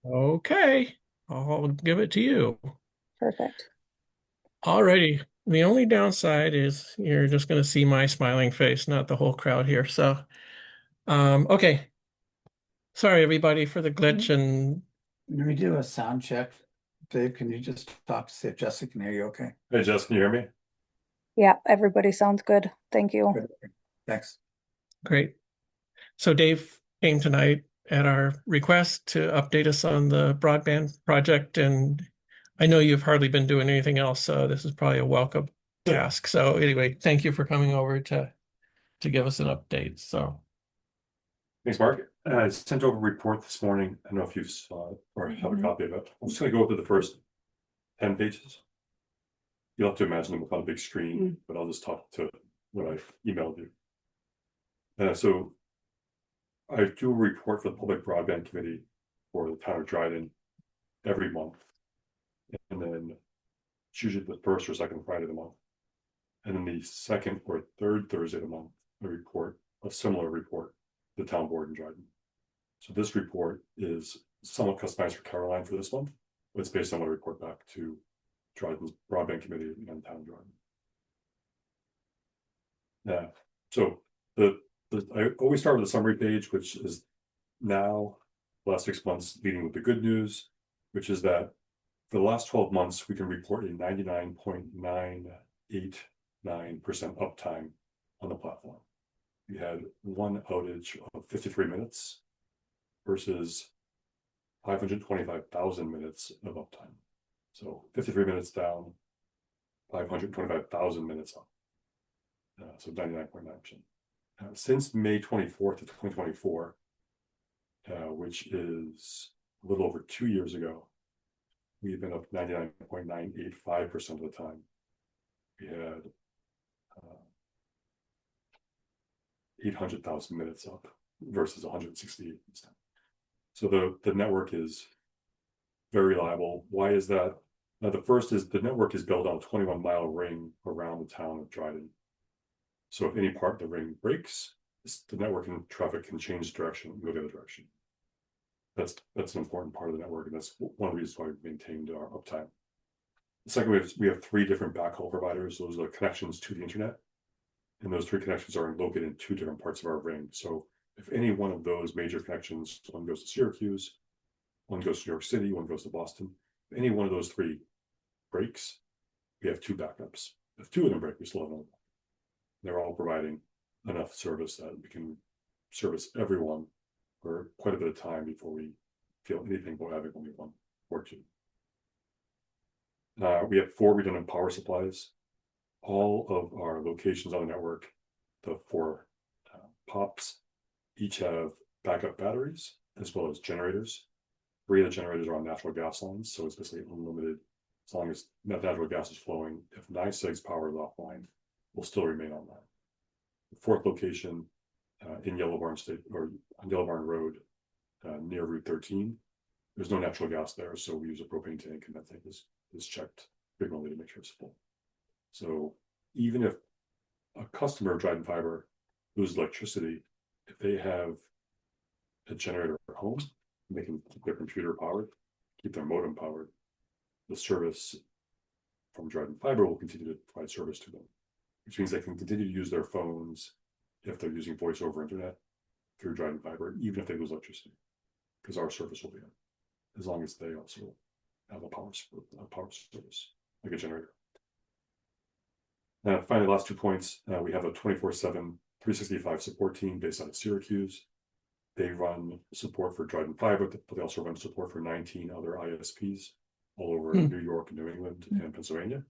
Okay, I'll give it to you. Perfect. Alrighty. The only downside is you're just going to see my smiling face, not the whole crowd here. So, okay. Sorry, everybody, for the glitch. And Can we do a sound check? Dave, can you just talk to see if Jessica can hear you okay? Hey, Jess, can you hear me? Yeah, everybody sounds good. Thank you. Good. Thanks. great. So, Dave came tonight at our request to update us on the broadband project. And I know you've hardly been doing anything else, so this is probably a welcome task. So, anyway, thank you for coming over to give us an update. So, Thanks, Mark. I sent over a report this morning. I don't know if you saw it or have a copy of it. I'm just going to go over the first 10 pages. You'll have to imagine them on a big screen, but I'll just talk to what I emailed you. So I do a report for the Public Broadband Committee for the town of Dryden every month. And then it's usually the first or second Friday of the month. And then the second or third Thursday of the month, a similar report, the town board in Dryden. So this report is somewhat customized for Caroline for this month, but it's based on what I report back to Dryden's Broadband Committee and Town of Dryden. Yeah, so I always start with a summary page, which is now the last 6 months leading with the good news, which is that for the last 12 months, we can report a 99.989% uptime on the platform. We had one outage of 53 minutes versus 525,000 minutes of uptime. So 53 minutes down, 525,000 minutes up. So 99.9%. Since May 24th of 2024, which is a little over 2 years ago, we've been up 99.985% of the time. We had 800,000 minutes up versus 168%. So the network is very reliable. Why is that? Now, the first is the network is built on a 21-mile ring around the town of Dryden. So if any part of the ring breaks, the network and traffic can change direction and go the other direction. That's an important part of the network, and that's one of the reasons why we've maintained our uptime. The second, we have 3 different backhaul providers. Those are the connections to the internet, and those 3 connections are located in 2 different parts of our ring. So if any one of those major connections, one goes to Syracuse, one goes to New York City, one goes to Boston, if any one of those 3 breaks, we have 2 backups. If 2 of them break, we still have one. They're all providing enough service that we can service everyone for quite a bit of time before we feel anything about having only 1 or 2. We have 4 redundant power supplies. All of our locations on the network, the 4 POPs, each have backup batteries as well as generators. 3 of the generators are on natural gas lines, so it's basically unlimited. As long as natural gas is flowing, if NYSEG's power is offline, will still remain online. The 4th location in Yellow Barn State or on Yellow Barn Road near Route 13, there's no natural gas there, so we use a propane tank, and that tank is checked frequently to make sure it's full. So even if a customer of Dryden Fiber loses electricity, if they have a generator at home, they can keep their computer powered, keep their modem powered. The service from Dryden Fiber will continue to provide service to them, which means they can continue to use their phones if they're using voice over internet through Dryden Fiber, even if they lose electricity, because our service will be on, as long as they also have a power service, like a generator. Finally, last 2 points. We have a 24/7, 365 support team based out of Syracuse. They run support for Dryden Fiber, but they also run support for 19 other ISPs all over New York, New England, and Pennsylvania.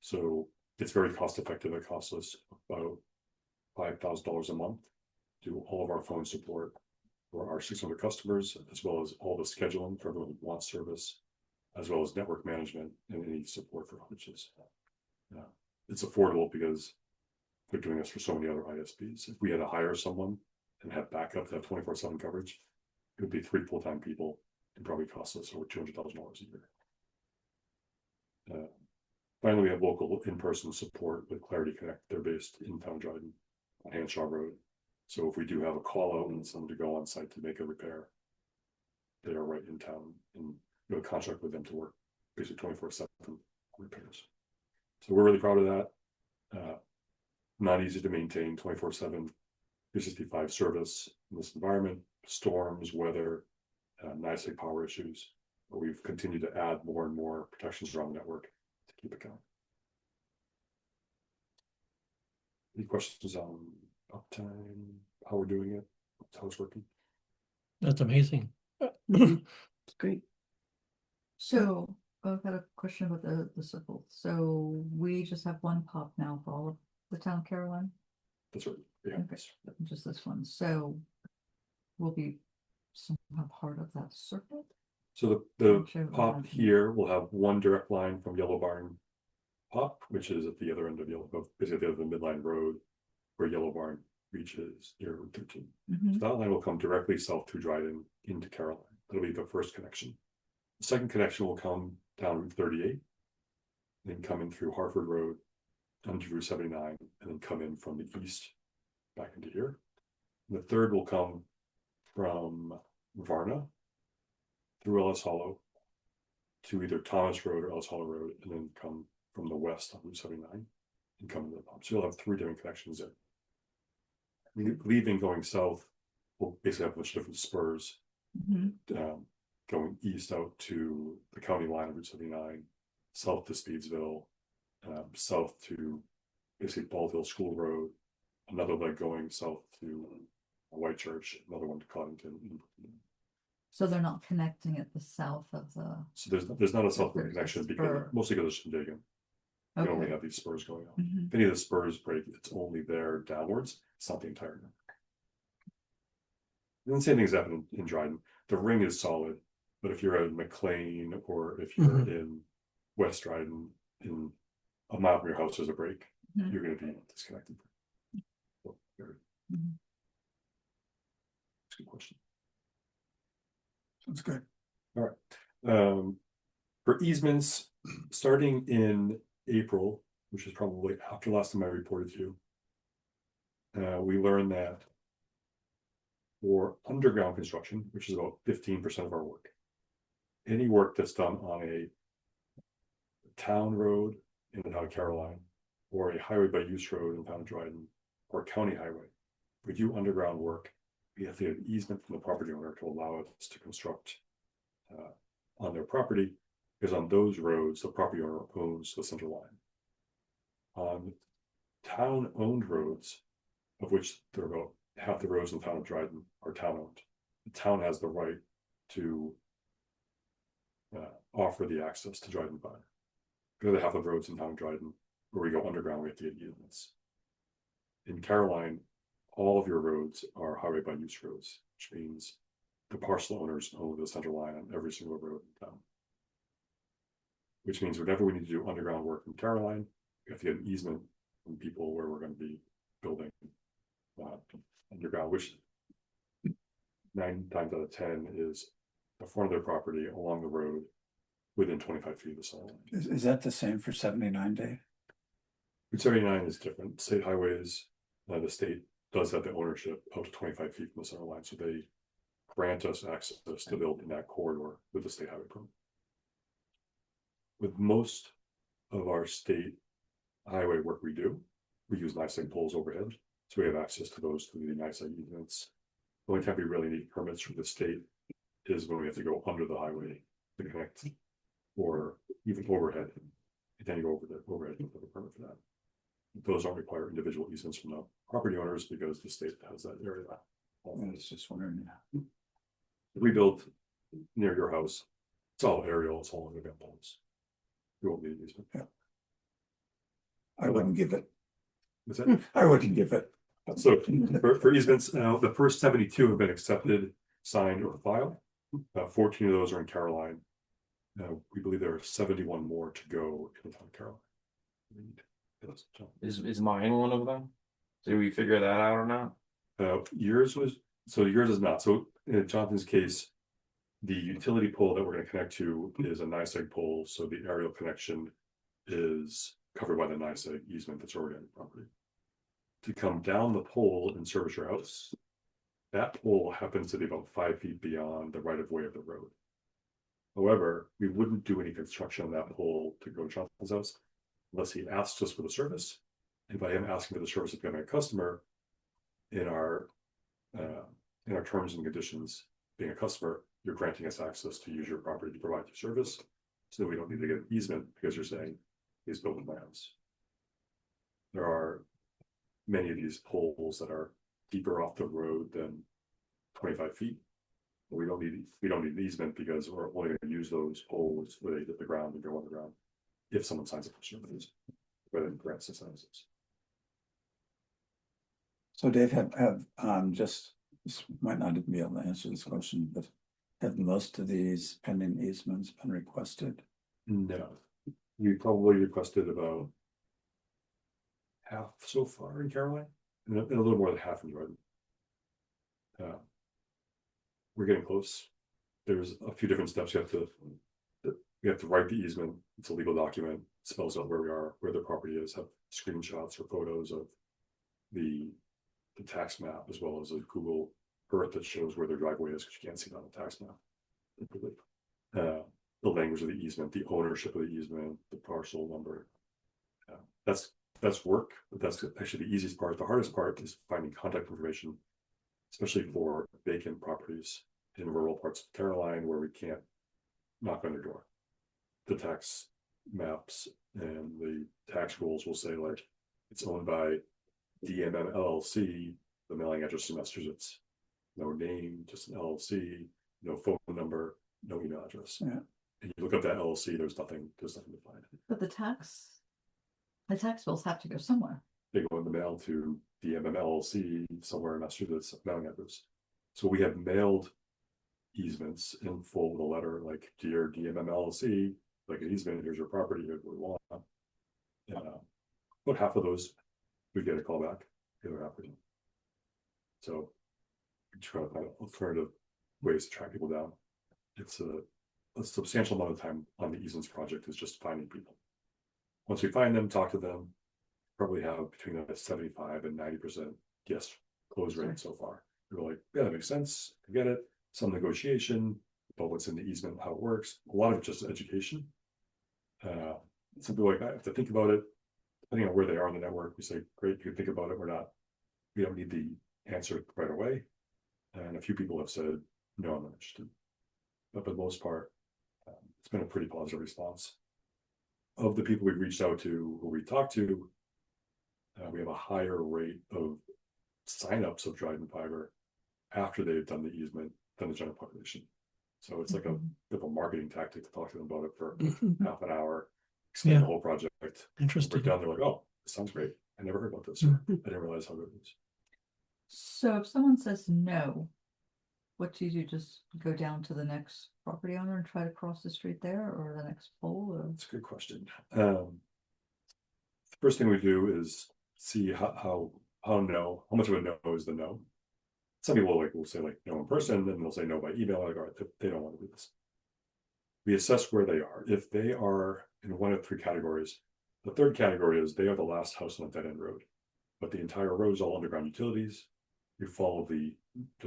So it's very cost effective. It costs us about $5,000 a month to do all of our phone support for our 600 customers, as well as all the scheduling for everyone who wants service, as well as network management and any support for outages. It's affordable because they're doing this for so many other ISPs. If we had to hire someone and have backup to have 24/7 coverage, it would be 3 full-time people and probably cost us over $200,000 a year. Finally, we have local in-person support with Clarity Connect. They're based in town Dryden on Hanshaw Road. So if we do have a call out and someone to go on site to make a repair, they are right in town and contract with them to work basically 24/7 repairs. So we're really proud of that. Not easy to maintain 24/7, 365 service in this environment, storms, weather, NYSEG power issues, but we've continued to add more and more protections around the network to keep it going. Any questions on uptime, how we're doing it, how it's working? That's amazing. It's great. So I've got a question about the circle. So we just have one pop now for all of the town of Caroline, That's right. Yeah. Okay. just this one. So we'll be somehow part of that circle. So the Sure, pop imagine. here will have one direct line from Yellow Barn Pop, which is at the other end of basically at the end of the Midline Road, where Yellow Barn reaches near Route 13. Mhm. So that line will come directly south through Dryden into Caroline. That'll be the first connection. The second connection will come down Route 38, then come in through Harford Road, onto Route 79, and then come in from the east back into here. And the third will come from Varna through Ellis Hollow to either Thomas Road or Ellis Hollow Road, and then come from the west on Route 79 and come into the pump. So you'll have three different connections there. Leaving going south, we'll basically have a bunch of different spurs, Mhm. going east out to the county line of Route 79, south to Speedsville, south to basically Baldville School Road, another leg going south to White Church, another one to Coddington. So they're not connecting at the south of the. So there's not a southward There's a connection spur. because mostly because of Shindigan. You only Okay. have these spurs going on. Mhm. If any of the spurs break, it's only there downwards. It's not the entire network. And the same thing's happening in Dryden. The ring is solid, but if you're at McLean or if you're Mhm. in West Dryden, in a mile from your house, there's a break, Mhm. you're going to be disconnected. So, Mhm. that's a good question. Sounds good. For easements, starting in April, which is probably after last time I reported to you, we learned that for underground construction, which is about 15% of our work, any work that's done on a town road in the town of Caroline, or a highway by use road in the town of Dryden, or a county highway, if we do underground work, we have to get an easement from the property owner to allow us to construct on their property, because on those roads, the property owner owns the center line. On town-owned roads, of which there are about half the roads in the town of Dryden are town-owned. The town has the right to offer the access to Dryden Pine. The other half of the roads in town of Dryden, where we go underground, we have to get easements. In Caroline, all of your roads are highway by use roads, which means the parcel owners own the center line on every single road in town. Which means whenever we need to do underground work in Caroline, we have to get an easement from people where we're going to be building underground, which 9 times out of 10 is the front of their property along the road within 25 feet of the center line. Is that the same for 79 Day? Route 79 is different. State highways, the state does have the ownership up to 25 feet from the center line, so they grant us access to build in that corridor with the state highway permit. With most of our state highway work we do, we use NYSEG poles overhead, so we have access to those through the NYSEG easements. The only time we really need permits from the state is when we have to go under the highway to connect, or even overhead. And then you go over the overhead, you have a permit for that. Those don't require individual easements from the property owners because the state has that area. I was just wondering. If we build near your house, it's all aerial, it's all underground poles. You won't need an easement. I wouldn't give it. Is that? I wouldn't give it. So for easements, the first 72 have been accepted, signed, or filed. 14 of those are in Caroline. We believe there are 71 more to go in the town of Caroline. Is mine one of them? Did we figure that out or not? Yours is not. So in Jonathan's case, the utility pole that we're going to connect to is a NYSEG pole. So the aerial connection is covered by the NYSEG easement that's already on the property. To come down the pole and service your house, That pole happens to be about 5 feet beyond the right of way of the road. However, we wouldn't do any construction on that pole to go to Jonathan's house unless he asks us for the service. And by him asking for the service of becoming a customer, in our terms and conditions, being a customer, you're granting us access to use your property to provide your service. So that we don't need to get an easement because you're saying he's building my house. There are many of these poles that are deeper off the road than 25 feet. We don't need an easement because we're only going to use those poles where they hit the ground and go underground. If someone signs up for services, rather than grants us services. So Dave, just, this might not be able to answer this question, but have most of these pending easements been requested? No, we probably requested about half so far in Caroline, and a little more than half in Jordan. We're getting close. There's a few different steps we have to write the easement. It's a legal document, it spells out where we are, where the property is, have screenshots or photos of the tax map, as well as a Google Earth that shows where their driveway is, because you can't see it on the tax map. The language of the easement, the ownership of the easement, the parcel number. That's work, but that's actually the easiest part. The hardest part is finding contact information, especially for vacant properties in rural parts of Caroline where we can't knock on their door. The tax maps and the tax rules will say like it's owned by DMM LLC, the mailing address in Massachusetts, no name, just an LLC, no phone number, no email address. Yeah. And you look up that LLC, there's nothing to find. But the tax bills have to go somewhere. They go in the mail to DMM LLC somewhere in Massachusetts, mailing address. So we have mailed easements in full with a letter like, dear DMM LLC, like an easement, here's your property, here's what we want. About half of those we get a call back, the other half we don't. So we try to find alternative ways to track people down. It's a substantial amount of time on the easements project is just finding people. Once we find them, talk to them, probably have between a 75 and 90% yes close rate so far. We're like, yeah, that makes sense. I get it. Some negotiation about what's in the easement, how it works. A lot of just education. Some people like, I have to think about it. Depending on where they are on the network, we say, great, you can think about it. We don't need the answer right away. And a few people have said, no, I'm not interested. But for the most part, it's been a pretty positive response. Of the people we've reached out to, who we talked to, we have a higher rate of signups of Dryden Fiber after they've done the easement than the general population. So it's like a bit of a marketing tactic to talk to them about it for half an hour, explain Yeah. the whole project. Interesting. Break down, they're like, oh, this sounds great. I never heard about this. Or, I didn't realize how good it was. So if someone says no, what do you do? Just go down to the next property owner and try to cross the street there, or the next pole? Or... That's a good question. The first thing we do is see how much of a no is the no. Some people will say like no in person, then they'll say no by email. Like, all right, they don't want to do this. We assess where they are. If they are in one of three categories, the third category is they are the last house on a dead end road, but the entire road is all underground utilities. You follow the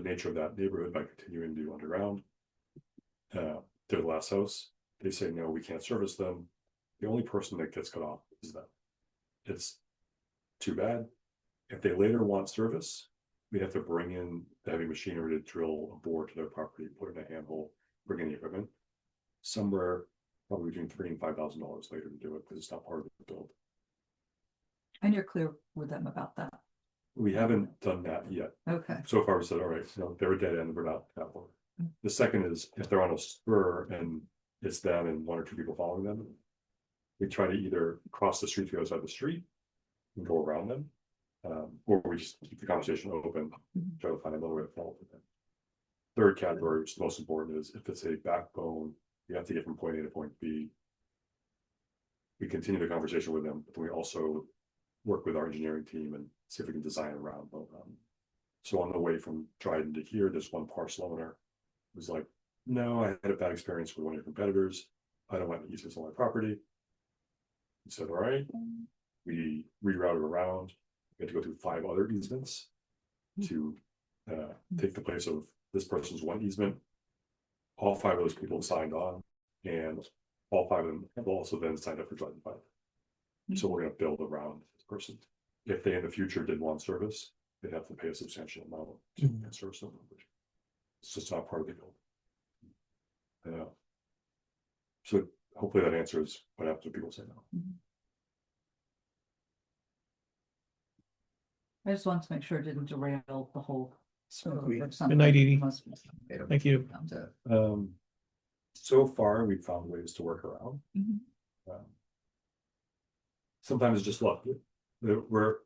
nature of that neighborhood by continuing to do underground. They're the last house. They say no, we can't service them. The only person that gets cut off is them. It's too bad. If they later want service, we have to bring in the heavy machinery to drill a bore to their property, put in a handhole, bring in the equipment. Somewhere probably between $3,000 and $5,000 later to do it because it's not part of the build. And you're clear with them about that. We haven't done that yet. Okay. So far we said, all right, they're a dead end, we're not that one. The second is if they're on a spur and it's them and one or two people following them, we try to either cross the street to the other side of the street and go around them, or we just keep the conversation open, try to find another way to follow with them. Third category, which is the most important, is if it's a backbone, you have to get from point A to point B. We continue the conversation with them, but we also work with our engineering team and see if we can design around them. So on the way from Dryden to here, there's one parcel owner who's like, no, I had a bad experience with one of your competitors. I don't want to use this on my property. He said, all right, we rerouted around. We had to go through 5 other easements to take the place of this person's one easement. All 5 of those people signed on, and all 5 of them have also then signed up for Drive 5. So we're gonna build around this person. If they in the future did want service, they'd have to pay a substantial amount to get service. It's just not part of the build. So hopefully that answers what happens when people say no. I just want to make sure it didn't derail the whole. Good night, Edie. Thank you. So far, we've found ways to work around. Sometimes it's just luck. We're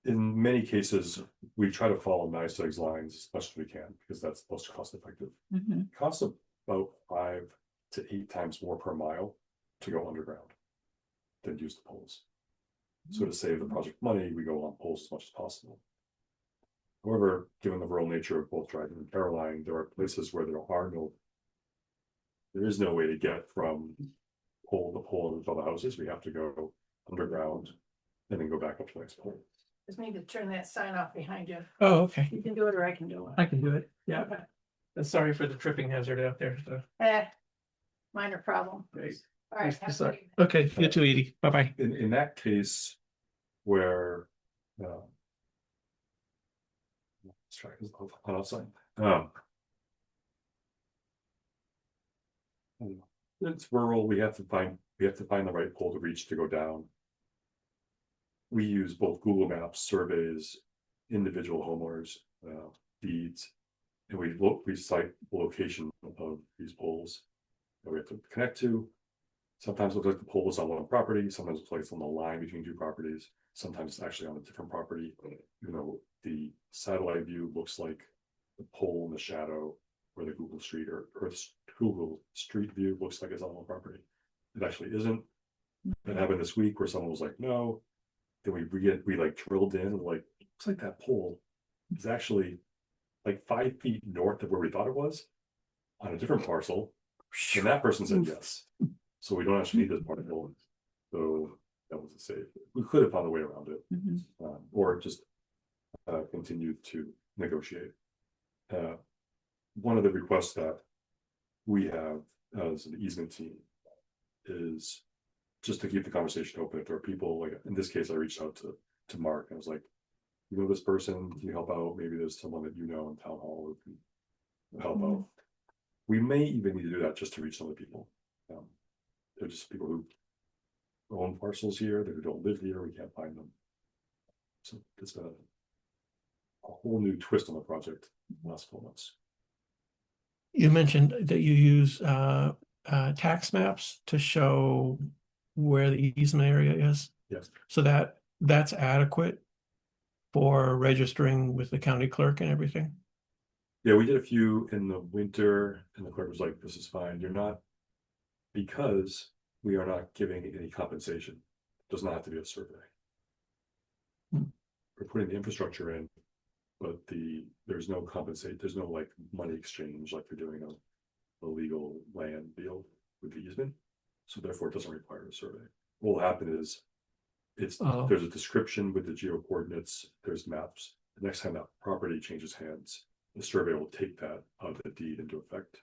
in many cases, we try to follow NYSEG's lines as much as we can because that's most cost effective. It costs about 5 to 8 times more per mile to go underground than use the poles. So to save the project money, we go on poles as much as possible. However, given the rural nature of both Dryden and Caroline, there are places where there is no way to get from pole to pole into the houses. We have to go underground and then go back up to the next pole. Just need to turn that sign off behind you. Oh, okay. You can do it or I can do it. I can do it. Yeah. Okay. Sorry for the tripping hazard out there. So. Minor problem. Great. All right. have a Sorry. good Okay, you too, Edie. Bye-bye. In that case, where let's try this on outside. It's rural. We have to find the right pole to reach to go down. We use both Google Maps, surveys, individual homeowners, deeds, and we cite the location of these poles that we have to connect to. Sometimes it looks like the pole is on one property, sometimes it looks like it's on the line between 2 properties, sometimes it's actually on a different property. You know, the satellite view looks like the pole in the shadow, where the Google Street or Google Street view looks like it's on one property. It actually isn't. That happened this week where someone was like, no. Then we like drilled in, like, looks like that pole is actually like 5 feet north of where we thought it was on a different parcel. And that person said yes. So we don't actually need this part of the building. So that was a save. We could have found a way around it, or just continued to negotiate. One of the requests that we have as an easement team is just to keep the conversation open. If there are people, like in this case, I reached out to Mark and I was like, you know, this person, can you help out? Maybe there's someone that you know in town hall who can help out. We may even need to do that just to reach some of the people. They're just people who own parcels here, who don't live here, we can't find them. So it's a whole new twist on the project in the last 4 months. You mentioned that you use tax maps to show where the easement area is. Yes. So that's adequate for registering with the county clerk and everything. Yeah, we did a few in the winter and the clerk was like, this is fine. You're not, because we are not giving any compensation. It does not have to be a survey. We're putting the infrastructure in, but there's no there's no like money exchange like you're doing a legal land deal with the easement. So therefore it doesn't require a survey. What will happen is there's a description with the geo coordinates, there's maps. The next time that property changes hands, the survey will take that out of the deed into effect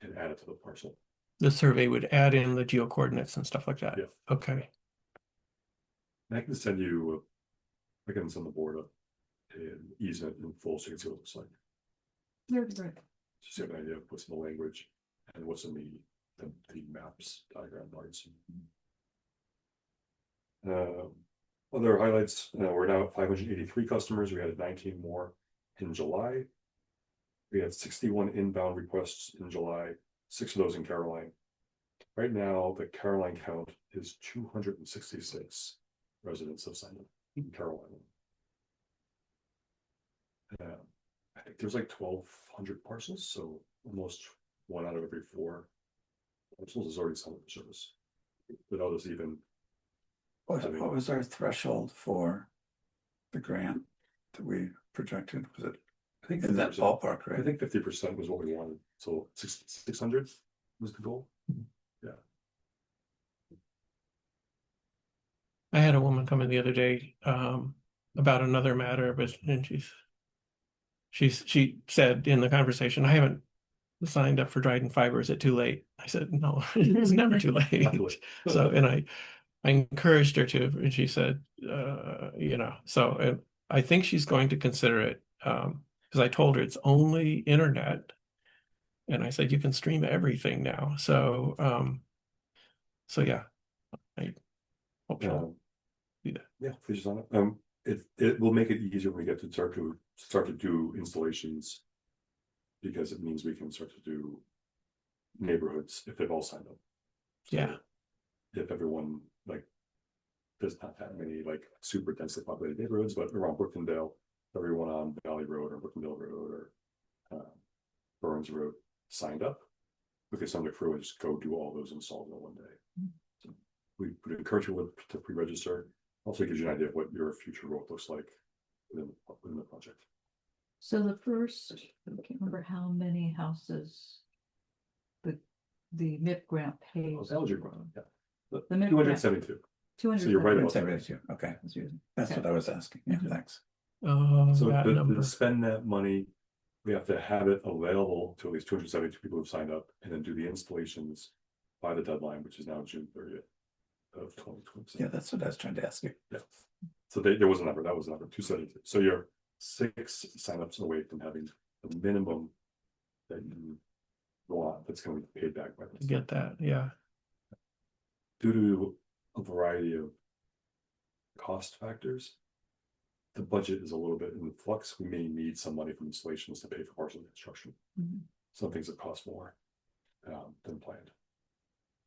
and add it to the parcel. The survey would add in the geo coordinates and stuff like that. Yeah. Okay. And I can send you, I can send the board an easement in full so you can see what it looks like. Very great. Just have an idea of what's in the language and what's in the maps, diagram parts. Other highlights, we're now at 583 customers. We had 19 more in July. We had 61 inbound requests in July, 6 of those in Caroline. Right now, the Caroline count is 266 residents have signed up in Caroline. I think there's like 1,200 parcels, so almost 1 out of every 4 parcels is already signed up for service. Without us even. What was our threshold for the grant that we projected? Was it I think in that 50%. ballpark, I right? think 50% was what we wanted. So 600 was the goal. Yeah. I had a woman come in the other day about another matter, and she said in the conversation, I haven't signed up for Dryden Fiber. Is it too late? I said, no, it's never too Not too late. late. So, and I encouraged her to, and she said, so, and I think she's going to consider it, because I told her it's only internet. And I said, you can stream everything now. So yeah, I hope she'll Um, do that. Yeah, please sign up. It will make it easier when we get to start to do installations. Because it means we can start to do neighborhoods if they've all signed up. So Yeah. if everyone, like, there's not that many like super densely populated neighborhoods, but around Brookendale, everyone on Valley Road or Brookendale Road or Burns Road signed up. We could send a crew and just go do all those installs in one day. So we would encourage you to pre-register. Also gives you an idea of what your future role looks like within the project. So the first, I can't remember how many houses the MIP grant pays. Oh, that was your grant, yeah. The MIP 272. So you're right about that. 72, okay, that's Okay. what I was asking, yeah, Mhm. thanks. Oh, So that to number. spend that money, we have to have it available to at least 272 people who've signed up and then do the installations by the deadline, which is now June 30th of 2026. Yeah, that's what I was trying to ask you. Yeah. So there was a number, that was a number 272. So you're 6 signups away from having the minimum that you want that's going to be paid back by the Get that, yeah. due to a variety of cost factors. The budget is a little bit in flux. We may need some money from installations to pay for partial construction. Mhm. Some things that cost more than planned.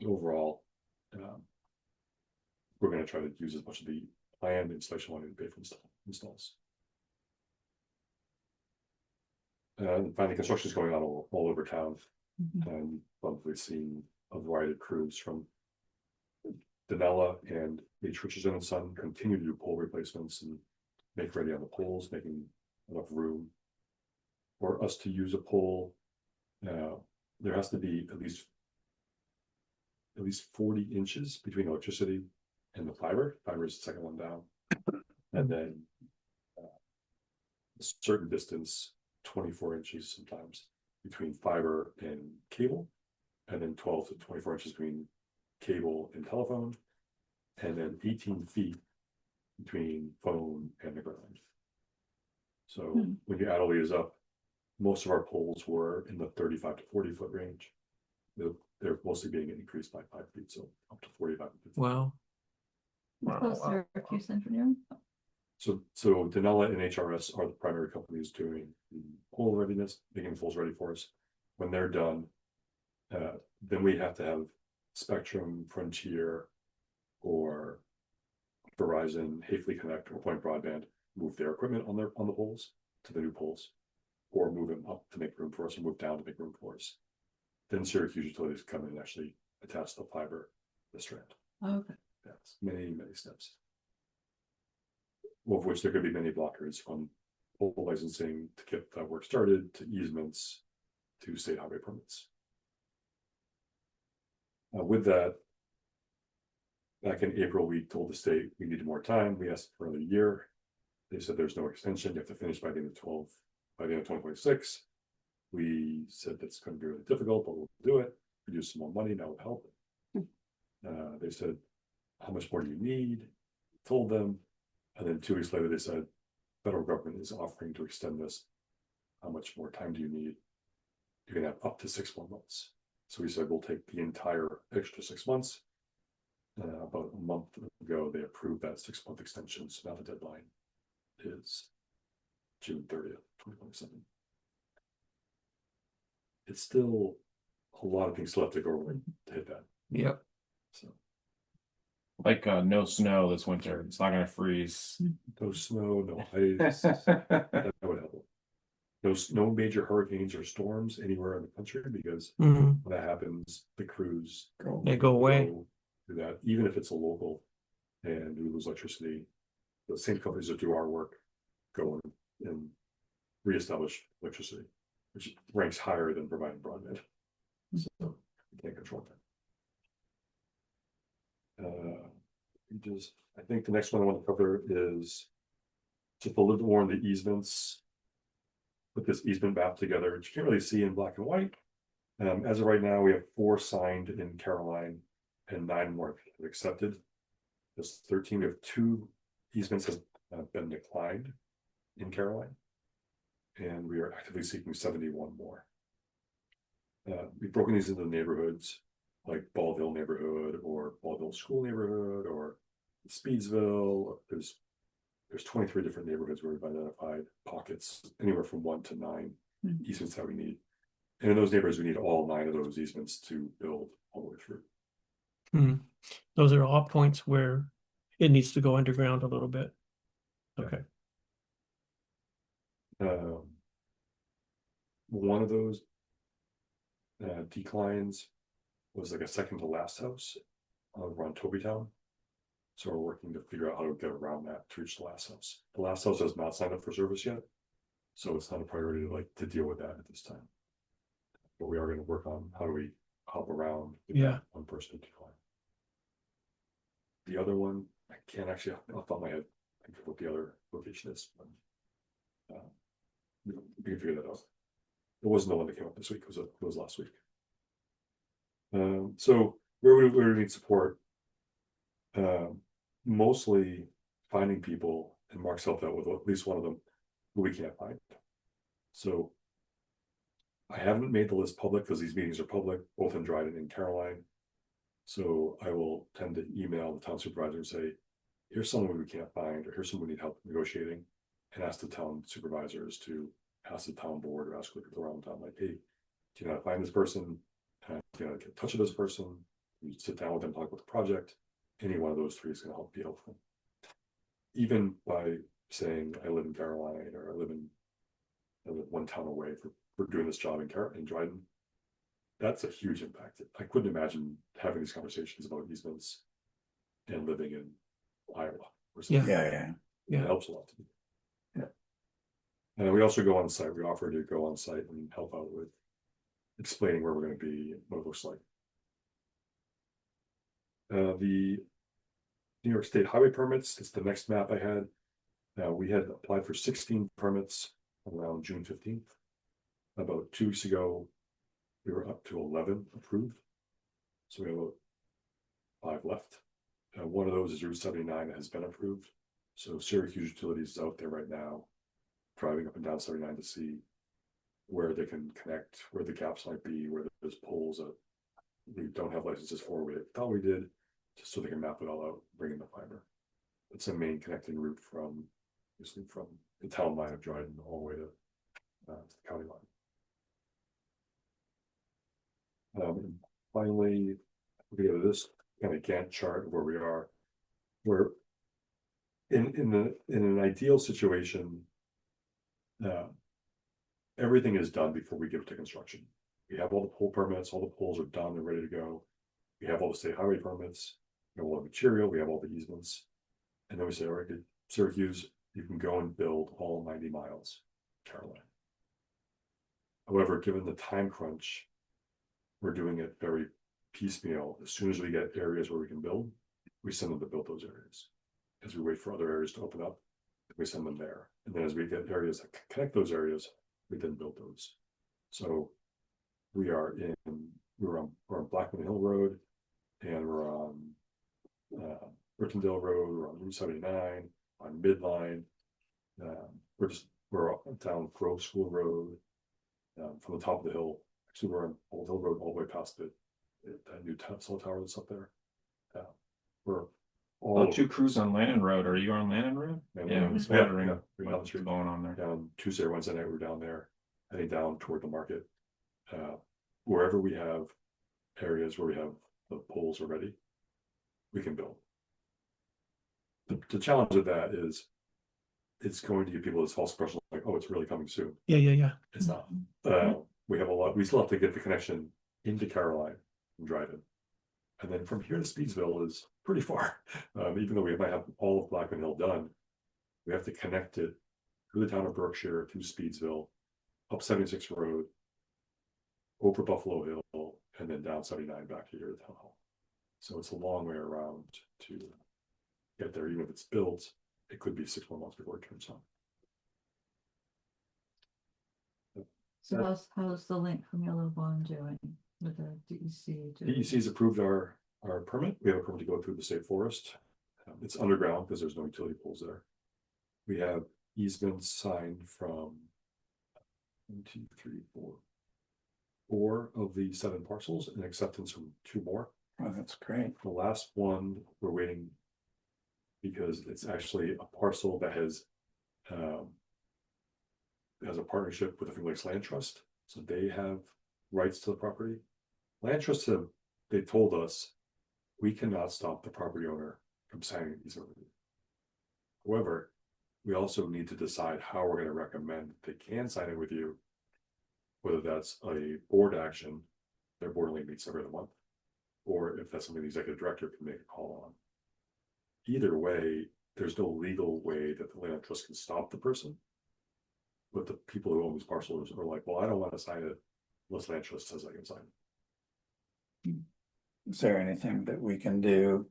Overall, we're going to try to use as much of the planned installation money to pay for installs. And finally, construction is going on all over town, Mhm. and probably seen a variety of crews from Danella and H. Richardson and Son continue to do pole replacements and make ready on the poles, making enough room for us to use a pole. There has to be at least 40 inches between electricity and the fiber. Fiber is the second one down, and then a certain distance, 24 inches sometimes, between fiber and cable, and then 12 to 24 inches between cable and telephone, and then 18 feet between phone and the ground. So when you add all these up, most of our poles were in the 35 to 40 foot range. They're mostly being increased by 5 feet, so up to 45 to 50. Wow. Plus Syracuse Engineering. So Danella and HRS are the primary companies doing the pole readiness, making the poles ready for us. When they're done, then we have to have Spectrum, Frontier, or Verizon, Hafele Connect, or Point Broadband move their equipment on the poles to the new poles, or move them up to make room for us, or move down to make room for us. Then Syracuse Utilities come in and actually attach the fiber, the strand. Okay. That's many steps. Of which there could be many blockers, from pole licensing to get that work started, to easements, to state highway permits. With that, back in April, we told the state we needed more time. We asked for another year. They said there's no extension. You have to finish by the end of 2026. We said that's going to be really difficult, but we'll do it. We use some more money, that would help. They said, how much more do you need? Told them. And then 2 weeks later, they said, federal government is offering to extend this. How much more time do you need? You can have up to 6 more months. So we said, we'll take the entire extra 6 months. About a month ago, they approved that 6-month extension. So now the deadline is June 30th, 2027. It's still a lot of things left to go over to hit that. Yep. So Like no snow this winter. It's not gonna freeze. no snow, no ice. That would help. No major hurricanes or storms anywhere in the country, because Mhm. when that happens, the crews They go away. do that, even if it's a local and we lose electricity. The same companies that do our work go in and reestablish electricity, which ranks higher than providing broadband. So you can't control that. I think the next one I want to cover is just a little bit more on the easements. put this easement map together, which you can't really see in black and white. As of right now, we have 4 signed in Caroline and 9 more have accepted. There's 13, we have 2 easements have been declined in Caroline. And we are actively seeking 71 more. We've broken these into neighborhoods like Baldville neighborhood or Baldville school neighborhood or Speedsville. There's 23 different neighborhoods where we've identified pockets, anywhere from 1 to 9 Mhm. easements that we need. And in those neighborhoods, we need all 9 of those easements to build all the way through. Hmm. Those are all points where it needs to go underground a little bit. Yeah. Okay. One of those declines was like a second to last house around Tobytown. So we're working to figure out how to get around that to reach the last house. The last house has not signed up for service yet, so it's not a priority to deal with that at this time. But we are going to work on how do we hop around Yeah. one person decline. The other one, I can't actually off the top of my head think of what the other location is. But, we can figure that out. It wasn't the one that came up this week, it was last week. So where we need support, mostly finding people, and Mark's helped out with at least one of them who we can't find. So I haven't made the list public because these meetings are public, both in Dryden and Caroline. So I will tend to email the town supervisor and say, here's someone we can't find, or here's someone we need help negotiating, and ask the town supervisors to ask the town board or ask the people around town, like, hey, do you know how to find this person? Do you know how to get in touch with this person? You sit down with them, talk about the project. Any one of those 3 is going to be helpful. Even by saying I live in Caroline, or I live 1 town away for doing this job in Dryden, that's a huge impact. I couldn't imagine having these conversations about easements and living in Iowa or something. Yeah. Yeah. It helps a lot to me. Yeah. And we also go on site. We offer to go on site and help out with explaining where we're going to be and what it looks like. The New York State highway permits, it's the next map I had. Now, we had applied for 16 permits around June 15th. About 2 weeks ago, we were up to 11 approved. So we have about 5 left. One of those is Route 79 that has been approved. So Syracuse Utilities is out there right now, driving up and down 79 to see where they can connect, where the gaps might be, where there's poles that we don't have licenses for. We thought we did, just so they can map it all out, bring in the fiber. It's a main connecting route from the town line of Dryden all the way to the county line. And finally, we have this kind of Gantt chart where we are. We're in an ideal situation. Everything is done before we get to construction. We have all the pole permits, all the poles are done and ready to go. We have all the state highway permits, we have all the material, we have all the easements. And then we say, all right, Syracuse, you can go and build all 90 miles, Caroline. However, given the time crunch, we're doing it very piecemeal. As soon as we get areas where we can build, we send them to build those areas. As we wait for other areas to open up, we send them there. And then as we get areas that connect those areas, we then build those. So we're on Blackman Hill Road, and we're on Burtondale Road, we're on Route 79, on Midline. We're down Grove School Road, from the top of the hill. Actually, we're on Old Hill Road all the way past that new cell tower that's up there. We're all 2 crews on Lannon Road. Are you on Lannon Road? Yeah, I was yeah, wondering yeah, we're down the what's street. going on there. Down Tuesday or Wednesday night, we're down there, heading down toward the market. Wherever we have areas where we have the poles already, we can build. The challenge of that is it's going to give people this false impression like, oh, it's really coming soon. Yeah. It's not. We have we still have to get the connection into Caroline and Dryden. And then from here to Speedsville is pretty far. Even though we might have all of Blackman Hill done, we have to connect it through the town of Berkshire to Speedsville, up 76 Road, over Buffalo Hill, and then down 79 back here to Town Hall. So it's a long way around to get there. Even if it's built, it could be 6 more months before it turns on. So how's the link from Yellow Bond doing with the DEC? DEC's approved our permit. We have a permit to go through the state forest. It's underground because there's no utility poles there. We have easements signed from 1, 2, 3, 4 of the 7 parcels and acceptance from 2 more. Oh, that's great. The last one, we're waiting because it's actually a parcel that has a partnership with the Finger Lakes Land Trust. So they have rights to the property. Land Trust they told us we cannot stop the property owner from signing these over. However, we also need to decide how we're going to recommend they can sign it with you, whether that's a board action, their board only meets every other month, or if that's something the executive director can make a call on. Either way, there's no legal way that the land trust can stop the person. But the people who own these parcels are like, well, I don't want to sign it unless land trust says I can sign it. Is there anything that we can do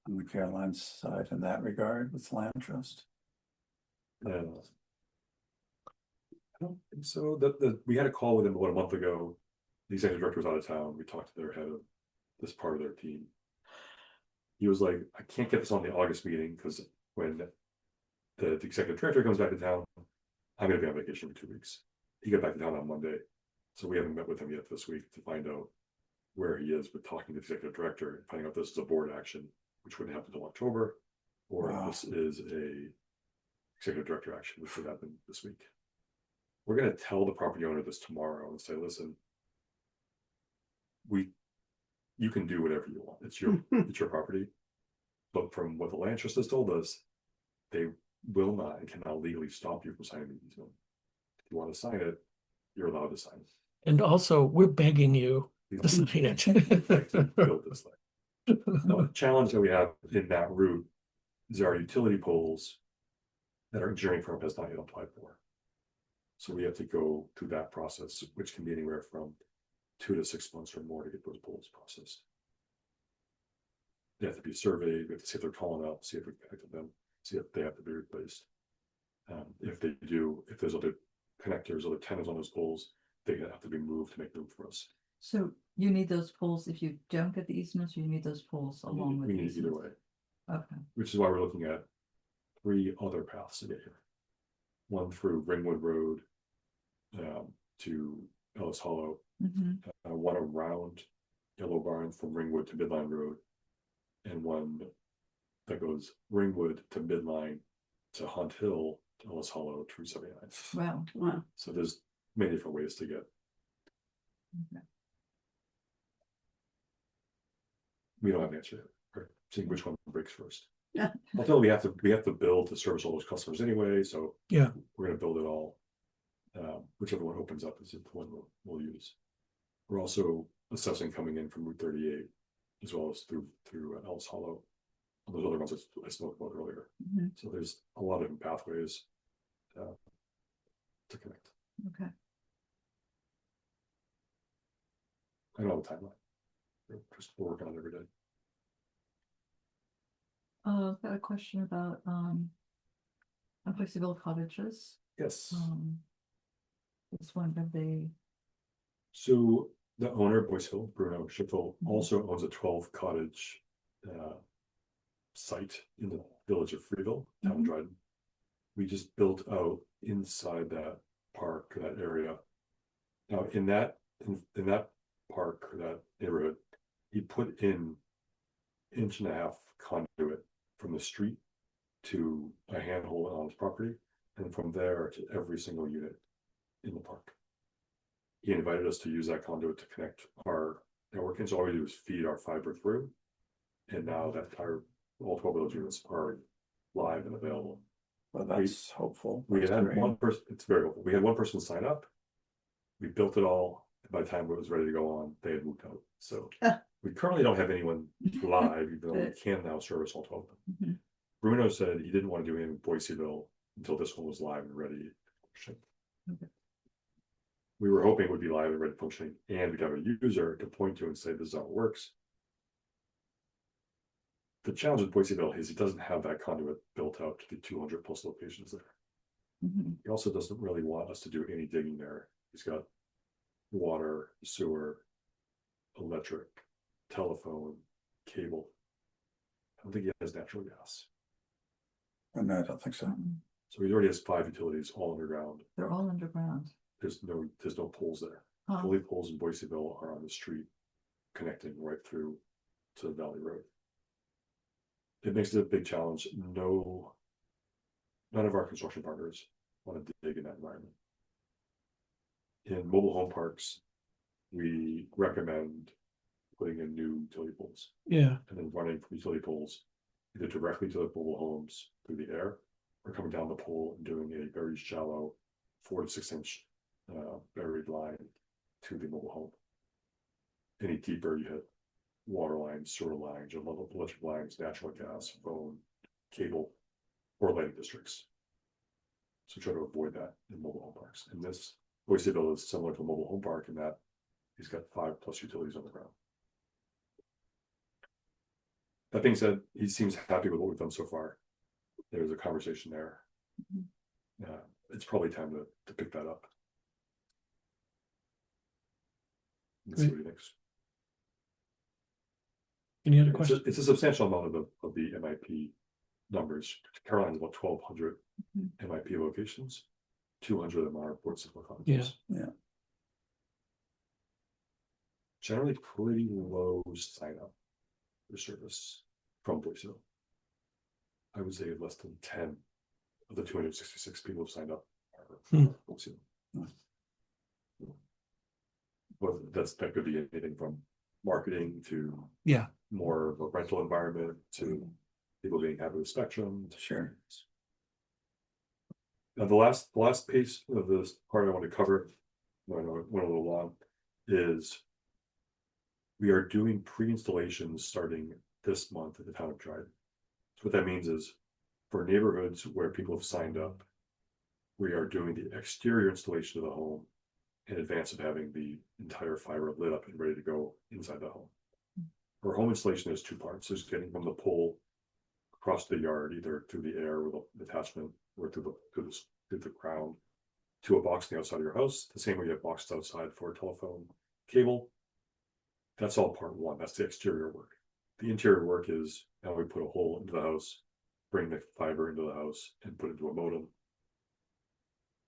on the Caroline's side in that regard with land trust? And I don't think so. We had a call with them about a month ago. The executive director was out of town. We talked to their head of this part of their team. He was like, I can't get this on the August meeting because when the executive director comes back to town, I'm going to be on vacation for 2 weeks. He got back to town on Monday. So we haven't met with him yet this week to find out where he is with talking to the executive director and finding out if this is a board action, which wouldn't happen until October, or Wow. if this is a executive director action, which would happen this week. We're going to tell the property owner this tomorrow and say, listen, you can do whatever you want. It's your property. But from what the land trust has told us, they will not and cannot legally stop you from signing the easement. If you want to sign it, you're allowed to sign it. And also, we're begging you You to don't sign it. like to build this thing. The challenge that we have in that route is our utility poles that our engineering firm has not yet applied for. So we have to go through that process, which can be anywhere from 2 to 6 months or more to get those poles processed. They have to be surveyed. We have to see if they're tall enough, see if we connected them, see if they have to be replaced. If they do, if there's other connectors, other tenons on those poles, they have to be moved to make room for us. So you need those poles if you don't get the easements, or you need those poles along with We the need it either easements? way, Okay, which is why we're looking at 3 other paths to get here. One through Ringwood Road to Ellis Hollow, one around Yellow Barn from Ringwood to Midline Road, and one that goes Ringwood to Midline to Hunt Hill to Ellis Hollow to 79. wow. Wow. So there's many different ways to get. Okay. We don't have an answer yet. We're seeing which one breaks first. Yeah. Ultimately, we have to build to service all those customers anyway. So Yeah. we're going to build it all. Whichever one opens up is the one we'll use. We're also assessing coming in from Route 38 as well as through Ellis Hollow. Those other ones I spoke about earlier. Mhm. So there's a lot of different pathways to connect. Okay. I know the timeline. We're just working on it every day. I've got a question about Flexible Cottages. Yes. This one of the So the owner, Boyce Hill, Bruno Schiffel, also owns a 12 cottage site in the village of Freeville, town of Dryden. We just built out inside that park, that area. Now in that park, that neighborhood, he put in 1.5-inch conduit from the street to a handhold on his property, and from there to every single unit in the park. He invited us to use that conduit to connect our network, and so all we do is feed our fiber through. And now that all 12 of those units are live and available. Well, that's hopeful. We That's had great. one person, it's very helpful. We had one person sign up. We built it all. And by the time it was ready to go on, they had moved out. So we currently don't have anyone live, even though we can now service all 12 of them. Bruno said he didn't want to do anything in Boiseville until this one was live and ready. Okay. We were hoping it would be live and ready functioning, and we'd have a user to point to and say, this is how it works. The challenge with Boiseville is it doesn't have that conduit built out to the 200 plus locations there. Mhm. He also doesn't really want us to do any digging there. He's got water, sewer, electric, telephone, cable. I don't think he has natural gas. And I don't think so. So he already has 5 utilities all underground. They're all underground. There's no poles there. Huh. The only poles in Boise-ville are on the street connecting right through to the Valley Road. It makes it a big challenge. None of our construction partners want to dig in that environment. In mobile home parks, we recommend putting in new utility poles Yeah, and then running from utility poles either directly to the mobile homes through the air or coming down the pole and doing a very shallow 4 to 6 inch buried line to the mobile home. Any deeper, you hit water lines, sewer lines, or electric lines, natural gas, phone, cable, or lighting districts. So try to avoid that in mobile home parks. And this Boise-ville is similar to a mobile home park in that he's got 5+ utilities on the ground. That being said, he seems happy with what we've done so far. There's a conversation there. It's probably time to pick that up. Let's see what he thinks. any other It's questions? a substantial amount of the MIP numbers. Caroline's about 1,200 MIP locations. 200 of them are Port Simple cottages. Yeah. Generally pretty low sign up for service from Boiseville. I would say less than 10 of the 266 people who signed up are Boiseville. But that could be anything from marketing to Yeah. more of a rental environment to people being happy with Spectrum. Sure. Now, the last piece of this part I want to cover, I know it went a little long, is we are doing pre-installations starting this month at the town of Dryden. So what that means is for neighborhoods where people have signed up, we are doing the exterior installation of the home in advance of having the entire fiber lit up and ready to go inside the home. For home installation, there's 2 parts. There's getting from the pole across the yard, either through the air with an attachment or through the ground to a box on the outside of your house. The same way you have boxes outside for telephone, cable. That's all part 1. That's the exterior work. The interior work is now we put a hole into the house, bring the fiber into the house, and put it into a modem.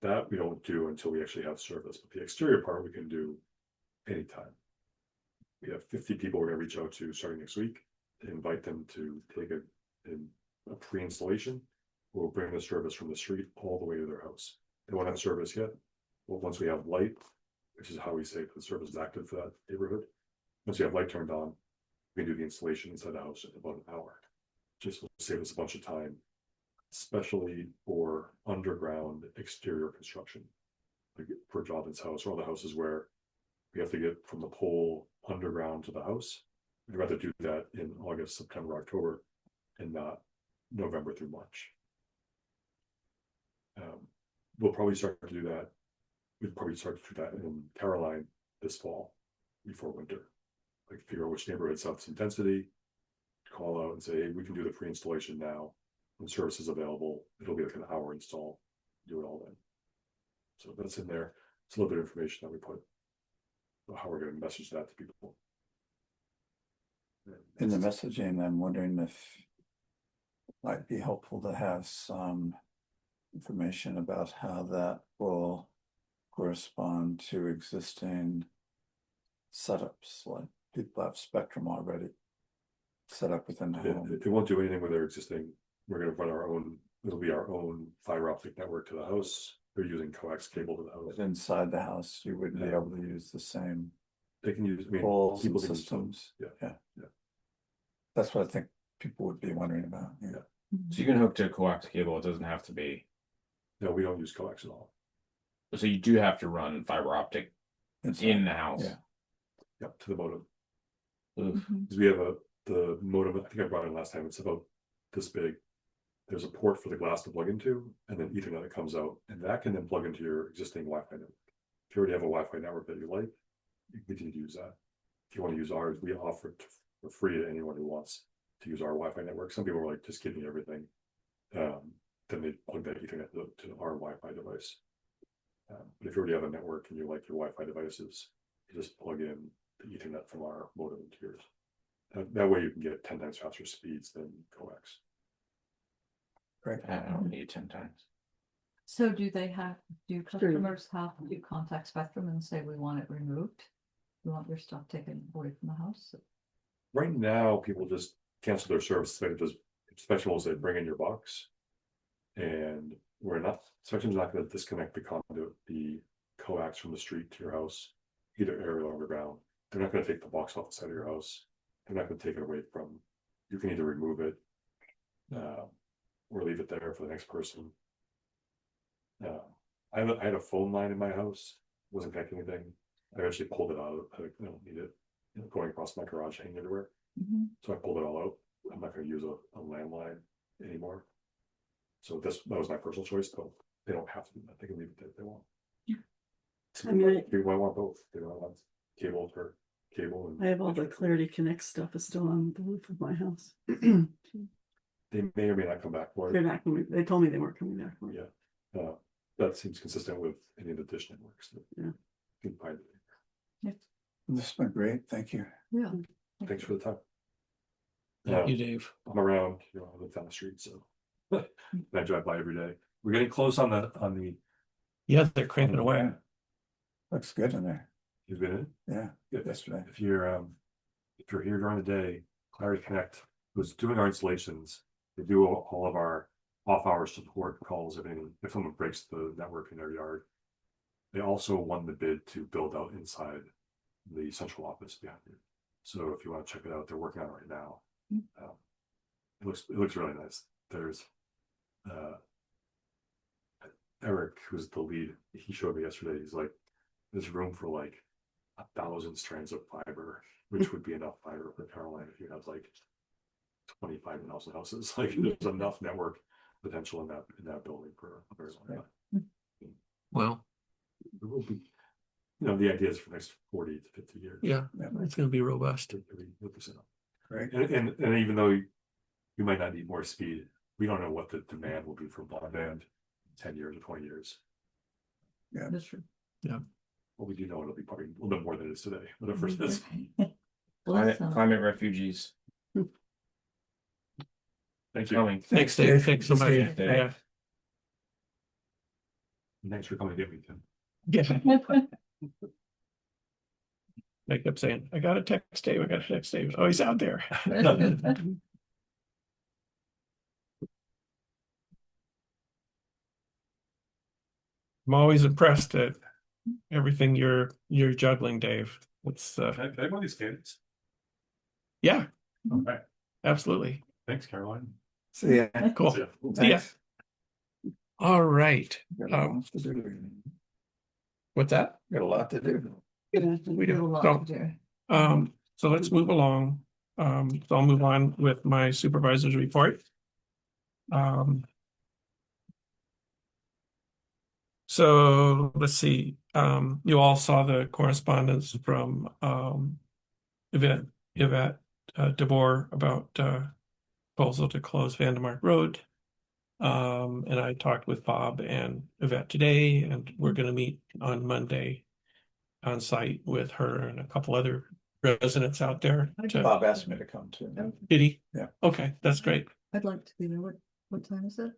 That we don't do until we actually have service, but the exterior part we can do anytime. We have 50 people we're going to reach out to starting next week to invite them to take a pre-installation. We'll bring the service from the street all the way to their house. They won't have service yet. Well, once we have light, which is how we say the service is active for that neighborhood. Once we have light turned on, we can do the installation inside the house in about an hour. Just will save us a bunch of time, especially for underground exterior construction. Like for Jonathan's house or other houses where we have to get from the pole underground to the house. We'd rather do that in August, September, October, and not November through March. We'll probably start to do that. We'd probably start to do that in Caroline this fall before winter. Like figure out which neighborhoods have some density, call out and say, hey, we can do the pre-installation now. When service is available, it'll be like an hour install, do it all then. So that's in there. It's a little bit of information that we put about how we're going to message that to people. In the messaging, I'm wondering if it might be helpful to have some information about how that will correspond to existing setups, like people have Spectrum already set up within the home. It won't do anything with their existing. We're going to run our own. It'll be our own fiber optic network to the house. They're using coax cable to the house. But inside the house, you wouldn't be able to use the same They can use poles and people can use systems. those. Yeah. That's what I think people would be wondering about. Yeah. So you can hook to coax cable. It doesn't have to be. No, we don't use coax at all. So you do have to run fiber optic Inside. in the house. Yeah. Yep, to the modem. Oof. Because we have the modem. I think I brought it last time. It's about this big. There's a port for the glass to plug into, and then Ethernet that comes out, and that can then plug into your existing Wi-Fi network. If you already have a Wi-Fi network that you like, you can continue to use that. If you want to use ours, we offer it for free to anyone who wants to use our Wi-Fi network. Some people are like, just give me everything. then they plug that Ethernet to our Wi-Fi device. But if you already have a network and you like your Wi-Fi devices, you just plug in the Ethernet from our modem into yours. That way you can get 10 times faster speeds than coax. Great. I don't need 10 times. So do customers have to contact Spectrum and say, we want it removed? We want your stuff taken away from the house? Right now, people just cancel their service. They just, Spectrum will say, bring in your box. And Spectrum's not going to disconnect the conduit, the coax from the street to your house, either aerial or underground. They're not going to take the box off the side of your house. They're not going to take it away from, you can either remove it or leave it there for the next person. I had a phone line in my house, wasn't connecting anything. I actually pulled it out. I don't need it, going across my garage, hanging everywhere. Mhm. So I pulled it all out. I'm not going to use a landline anymore. So that was my personal choice, though. They don't have to do that. They can leave it there if they want. I mean, People might want both. They don't want cable for cable. And I have all the Clarity Connect stuff is still on the roof of my house. they may or may not come back for They're it. not coming, they told me they weren't coming back for it. Yeah. That seems consistent with any of the dish networks. That Yeah. you can find it. This has been great. Thank you. Yeah. Thanks for the time. Thank you, Dave. I'm around, I live down the street, so I drive by every day. We're getting close on the. Yeah, they're cranking away. Looks good in there. You've been in? Yeah, Good. yesterday. If you're here during the day, Clarity Connect was doing our installations. They do all of our off-hour support calls if someone breaks the network in their yard. They also won the bid to build out inside the central office behind you. So if you want to check it out, they're working on it right now. It looks really nice. There's Eric, who's the lead. He showed me yesterday. He's like, there's room for like 1,000 strands of fiber, which would be enough fiber for Caroline if you have like 25,000 houses. Like there's enough network potential in that building for a very long time. Well, It will be, the idea is for the next 40 to 50 years. yeah, it's going to be robust. Great. And even though you might not need more speed, we don't know what the demand will be for broadband in 10 years or 20 years. That's true. What we do know, it'll be probably a little bit more than it is today, whatever it is. Climate refugees Thank you. coming. Thanks, Dave. Thanks so much. Dave. Yeah. Thanks for coming to get me, Tim. Yeah. I kept saying, I got to text Dave. I got to text Dave. Oh, he's out there. I'm always impressed at everything you're juggling, Dave. It's Can I go on these kids? yeah, All right. absolutely. Thanks, Caroline. See ya. Cool. See ya. See ya. Thanks. All right. Got a lot to do. What's that? Got a lot to do. We There's a do. lot So, to do. so let's move along. So I'll move on with my supervisor's report. So let's see. You all saw the correspondence from Yvette DeBoer about proposal to close Vandemark Road. And I talked with Bob and Yvette today, and we're going to meet on Monday on site with her and a couple other residents out there. Bob asked me to come too. Did he? Yeah. Okay, that's great. I'd like to be there. What time is it?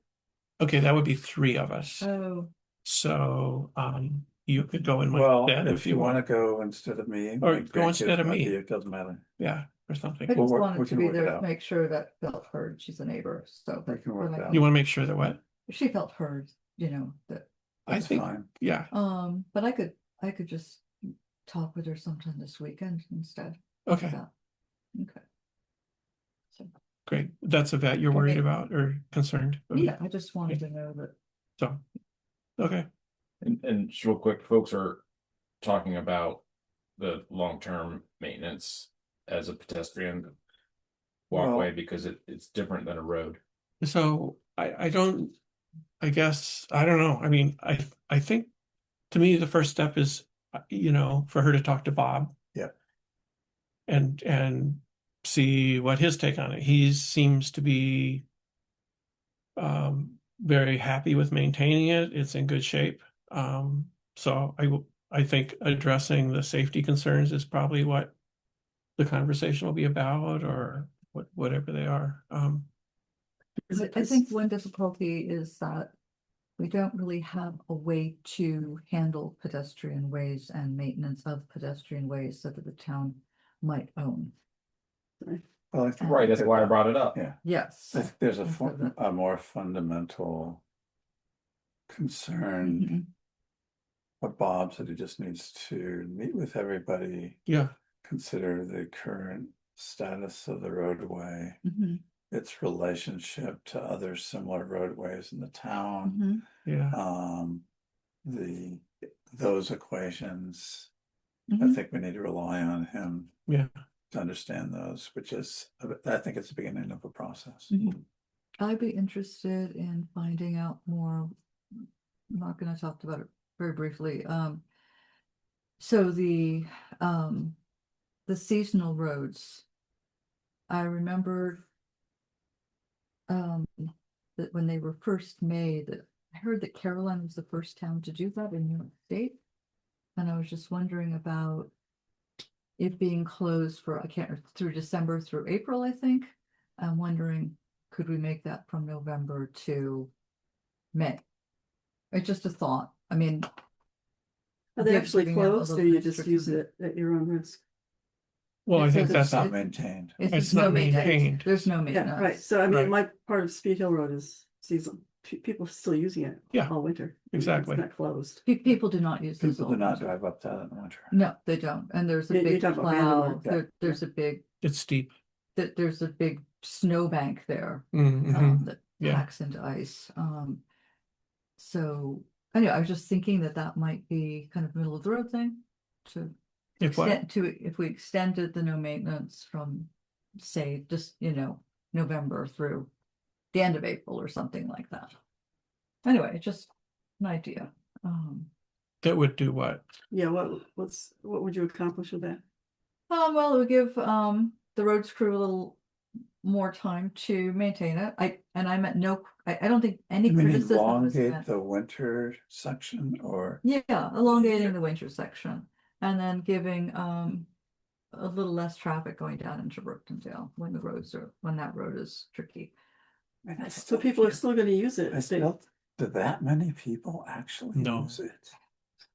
Okay, that would be 3 of us. Oh, So you could go in my Well, stead if you want to go instead of me. Or my go instead grandkids of might me. be, it doesn't matter. Yeah, or something. I just we wanted to can be work it there to out. make sure that felt heard. She's a neighbor, so. We can work it out. You want to make sure that what? She felt heard, that, I That's think, fine. yeah, but I could just talk with her sometime this weekend instead. okay, So, okay. So, great. That's a vet you're worried Okay. about or concerned? about? yeah, I just wanted to know that. So, okay, And just real quick, folks are talking about the long-term maintenance as a pedestrian walkway because it's different than a road. so I don't, I guess, I don't know. I mean, I think to me, the first step is, for her to talk to Bob. Yeah. And see what his take on it. He seems to be very happy with maintaining it. It's in good shape. So I think addressing the safety concerns is probably what the conversation will be about, or whatever they are. I think one difficulty is that we don't really have a way to handle pedestrian ways and maintenance of pedestrian ways so that the town might own. Well, I think Right, that's why I brought it up. Yeah, Yes. I think there's And so that- a more fundamental concern. Mhm. What Bob said, he just needs to meet with everybody, Yeah, consider the current status of the roadway, Mhm. its relationship to other similar roadways in the town. Mhm. yeah. Those equations, I Mhm. think we need to rely on him. Yeah. To understand those, which is, I think it's the beginning of a process. Mhm. I'd be interested in finding out more. Mark and I talked about it very briefly. So the seasonal roads. I remembered that when they were first made, that I heard that Caroline was the first town to do that in New York State. And I was just wondering about it being closed for, I can't, through December through April, I think. I'm wondering, could we make that from November to May? It's just a thought. I mean, Are they actually giving out a closed or little you extra just use time. it at your own risk? Well, I It think says that's It's not not, maintained. It's no not maintenance. maintained. There's no Yeah, maintenance. right. So I mean, Right. my part of Speed Hill Road is seasonal. People are still using it Yeah, all winter. exactly. It's not closed. People do not use this. People do not drive up that in the winter. No, they don't. And there's a You're big talking about plow, Vandermark, yeah. there's a big, It's steep. there's a big snowbank there. Mhm. That Yeah. packs into ice. So anyway, I was just thinking that that might be kind of middle of the road thing to If what? extend to, if we extended the no maintenance from, say, just, November through the end of April or something like that. Anyway, just an idea. That would do what? Yeah, what would you accomplish with that? Well, it would give the roads crew a little more time to maintain it. I meant I don't think any You mean criticism was elongate meant. the winter section or? Yeah, elongating the winter section and then giving a little less traffic going down into Brookendale when that road is tricky. Man, I So still people are can't- still gonna use it. I still, do that many people actually No. use it?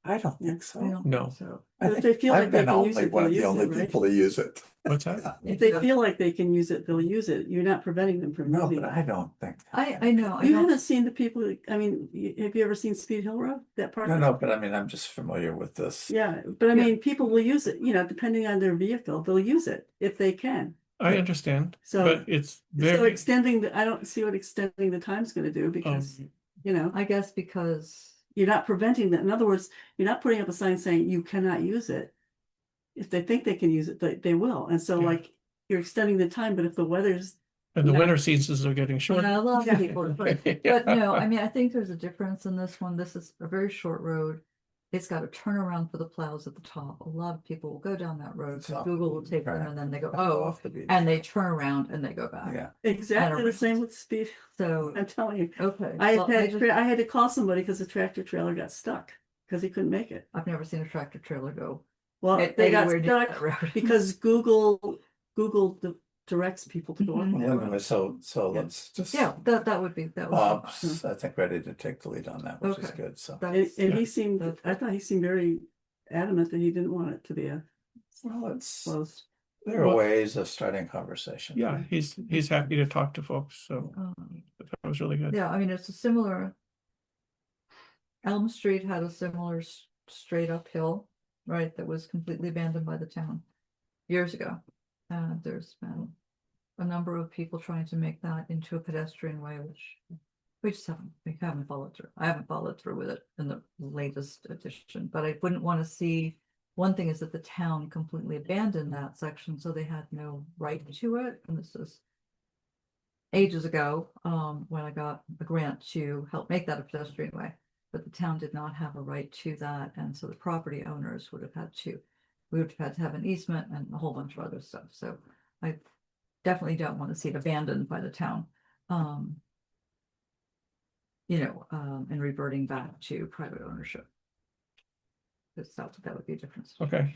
I don't Yeah, think so. I don't No. think so. I But if think they feel like I've they been can use only it, one of they'll the use only it, right? people to use it. What's that? If they feel like they can use it, they'll use it. You're not preventing them from No, using but it. I don't think. I know. I You don't. haven't seen the people, I mean, have you ever seen Speed Hill Road? That part? No, but I mean, I'm just familiar with this. Yeah, but I Yeah. mean, people will use it, depending on their vehicle, they'll use it if they can. I understand, So- but it's So very, I don't see what extending the time's gonna do because, I guess because you're not preventing that. In other words, you're not putting up a sign saying you cannot use it. If they think they can use it, they will. And so Yeah. like, you're extending the time, but if the weather's, and the no. winter seasons are getting shorter. a lot Yeah. of people, but no, I mean, I think there's a difference in this one. This is a very short road. It's got a turnaround for the plows at the top. A lot of people will go down that road, It's so off Google will the take them track. and then they go, It's oh, off the beat. and they turn around and they go back. Yeah, exactly the around. same with speed. So, I'm telling you, okay. I well, had to call somebody because the tractor trailer got stuck because he couldn't make it. I've never seen a tractor trailer go. Well, a- they got anywhere near stuck that road. because Google directs people to go Mhm. on that well, road. anyway, so Yeah. let's just. Yeah, that would be. Bob's, I think, ready to take the lead on that, which is Okay. good, so. And, That's, and Yeah. he seemed, That's- I thought he seemed very adamant that he didn't want it to be a Well, it's, closed. there are Well- ways of starting conversation. Yeah, he's happy to talk to folks, so that was really good. yeah, I mean, it's a similar. Elm Street had a similar straight uphill, right, that was completely abandoned by the town years ago. There's been a number of people trying to make that into a pedestrian way, which we haven't followed through. I haven't followed through with it in the latest edition, but I wouldn't want to see. One thing is that the town completely abandoned that section, so they had no right to it, and this is ages ago, when I got a grant to help make that a pedestrian way. But the town did not have a right to that, and so the property owners we would have had to have an easement and a whole bunch of other stuff, so I definitely don't want to see it abandoned by the town. and reverting back to private ownership. Just felt that would be a difference. Okay,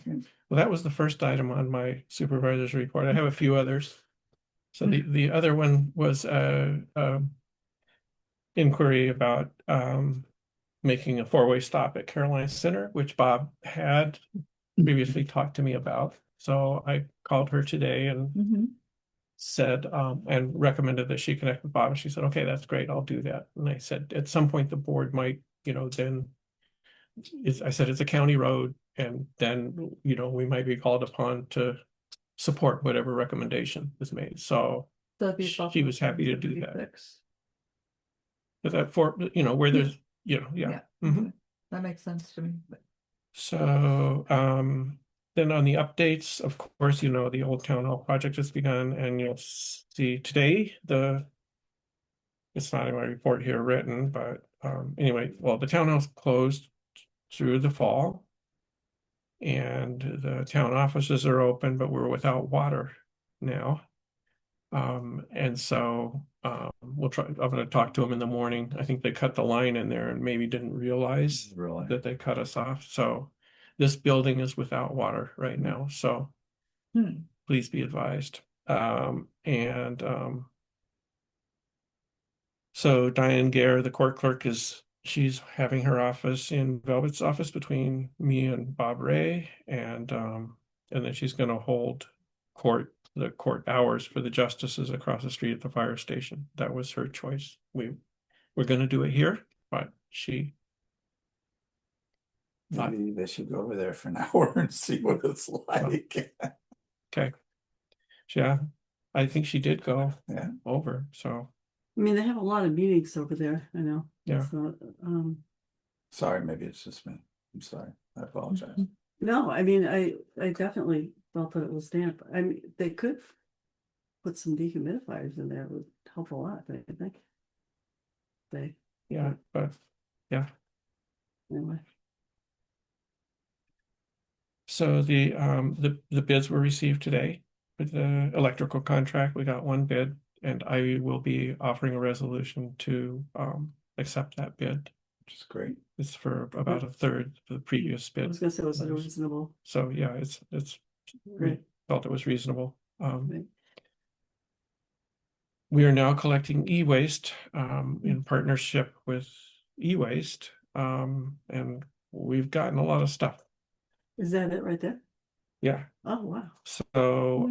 well, that was the first item on my supervisor's report. I have a few others. So the other one was inquiry about making a four-way stop at Caroline Center, which Bob had previously talked to me about. So I called her today and Mhm. said and recommended that she connect with Bob, and she said, okay, that's great, I'll do that. And I said, at some point the board might, then I said it's a county road, and then we might be called upon to support whatever recommendation is made. So So it'd be she about was happy to do that. 76. but that for where there's Yeah. Mhm. That makes sense to me, but So then on the updates, of course, the Old Town Hall project has begun, and you'll see today it's not in my report here written, but anyway, well, the townhouse closed through the fall. And the town offices are open, but we're without water now. And so I'm gonna talk to them in the morning. I think they cut the line in there and maybe didn't realize Really? that they cut us off. So this building is without water right now, so please be advised. So Diane Gare, the court clerk, she's having her office in Velvet's office between me and Bob Ray, and then she's gonna hold the court hours for the justices across the street at the fire station. That was her choice. We're gonna do it here, but she thought, Maybe they should go over there for an hour and see what it's like. okay. Yeah, I think she did go Yeah. over, so I mean, they have a lot of meetings over there, I know. Yeah. So, Sorry, maybe it's just me. I'm sorry. I apologize. no, I mean, I definitely felt that it was damp. I mean, they could put some dehumidifiers in there, it would help a lot, I think. yeah, but Anyway, so the bids were received today for the electrical contract. We got one bid, and I will be offering a resolution to accept that bid. Which is great. It's for about a third of the previous I bid. was gonna say, was it reasonable? So yeah, it's we Great. felt it was reasonable. Right. We are now collecting e-waste in partnership with e-waste, and we've gotten a lot of stuff. Is that it right there? Yeah. Oh, wow. So,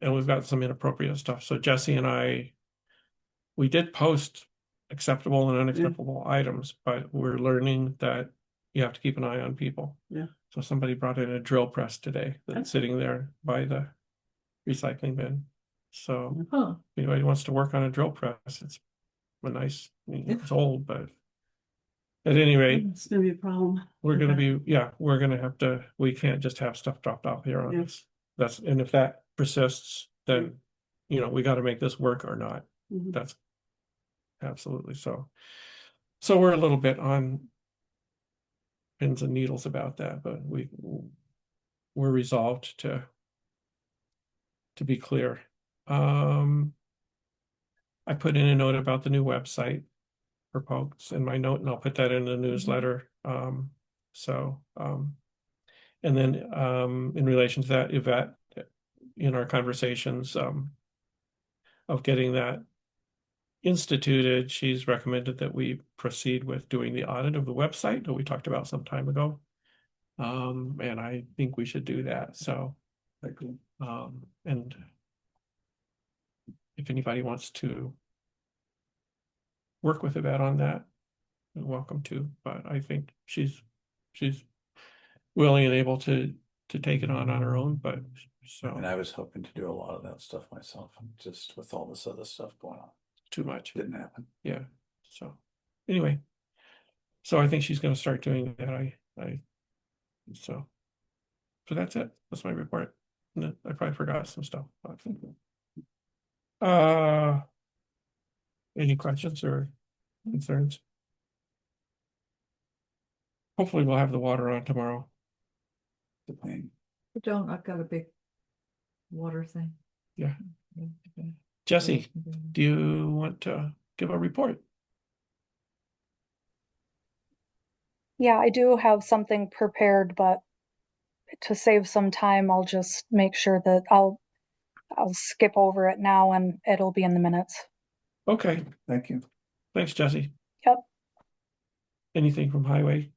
and we've got some inappropriate stuff. So Jesse and we did post acceptable and unacceptable items, but we're learning that you have to keep an eye on people. Yeah. So somebody brought in a drill press today that's sitting there by the recycling bin. So Huh. if anybody wants to work on a drill press, it's a nice, it's old, but at any rate, It's gonna be a problem. we're gonna Okay. we're gonna have to, we can't just have stuff dropped off here on Yeah. us. And if that persists, then, we gotta make this work or not. Mhm. That's absolutely so. So we're a little bit on pins and needles about that, but we're resolved to be clear. I put in a note about the new website for folks in my note, and I'll put that in the newsletter. And then in relation to that, Yvette, in our conversations of getting that instituted, she's recommended that we proceed with doing the audit of the website that we talked about some time ago. And I think we should do that. So, and if anybody wants to work with Yvette on that, you're welcome to, but I think she's willing and able to take it on her own, but And I was hoping to do a lot of that stuff myself, and just with all this other stuff going on, too much. didn't happen. Yeah. So anyway, so I think she's gonna start doing that. So that's it. That's my report. And I probably forgot some stuff. Any questions or concerns? Hopefully we'll have the water on tomorrow. The plane. I've got a big water thing. Yeah. Jesse, do you want to give a report? Yeah, I do have something prepared, but to save some time, I'll just make sure that I'll skip over it now and it'll be in the minutes. Okay, Thank you. thanks, Jesse. Yep. Anything from highway?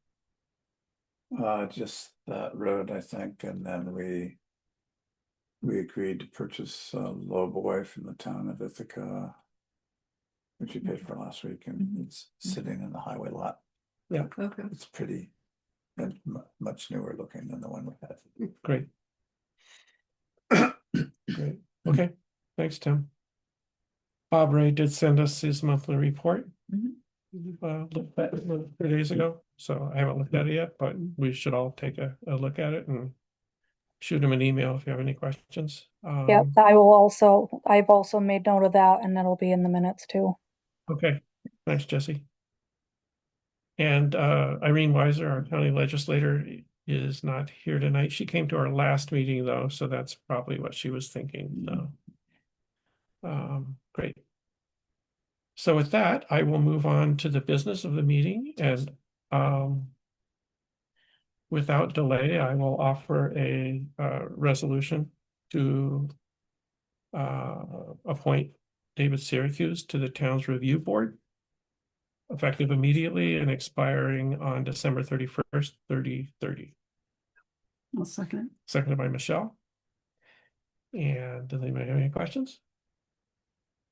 Just that road, I think, and then we agreed to purchase a lowboy from the town of Ithaca, which we paid for last week, and it's sitting in the highway lot. Okay. It's pretty and much newer looking than the one we had. Great. Great, okay, thanks, Tim. Bob Ray did send us his monthly report. Mhm. Looked at it 3 days ago, so I haven't looked at it yet, but we should all take a look at it and shoot him an email if you have any questions. Yep, I've also made note of that and that'll be in the minutes too. Okay, thanks, Jesse. And Irene Weiser, our county legislator, is not here tonight. She came to our last meeting though, so that's probably what she was thinking, so. Great. So with that, I will move on to the business of the meeting and without delay, I will offer a resolution to appoint David Syracuse to the town's review board, effective immediately and expiring on December 31st, 2030. I'll second it. Seconded by Michelle. And does anybody have any questions?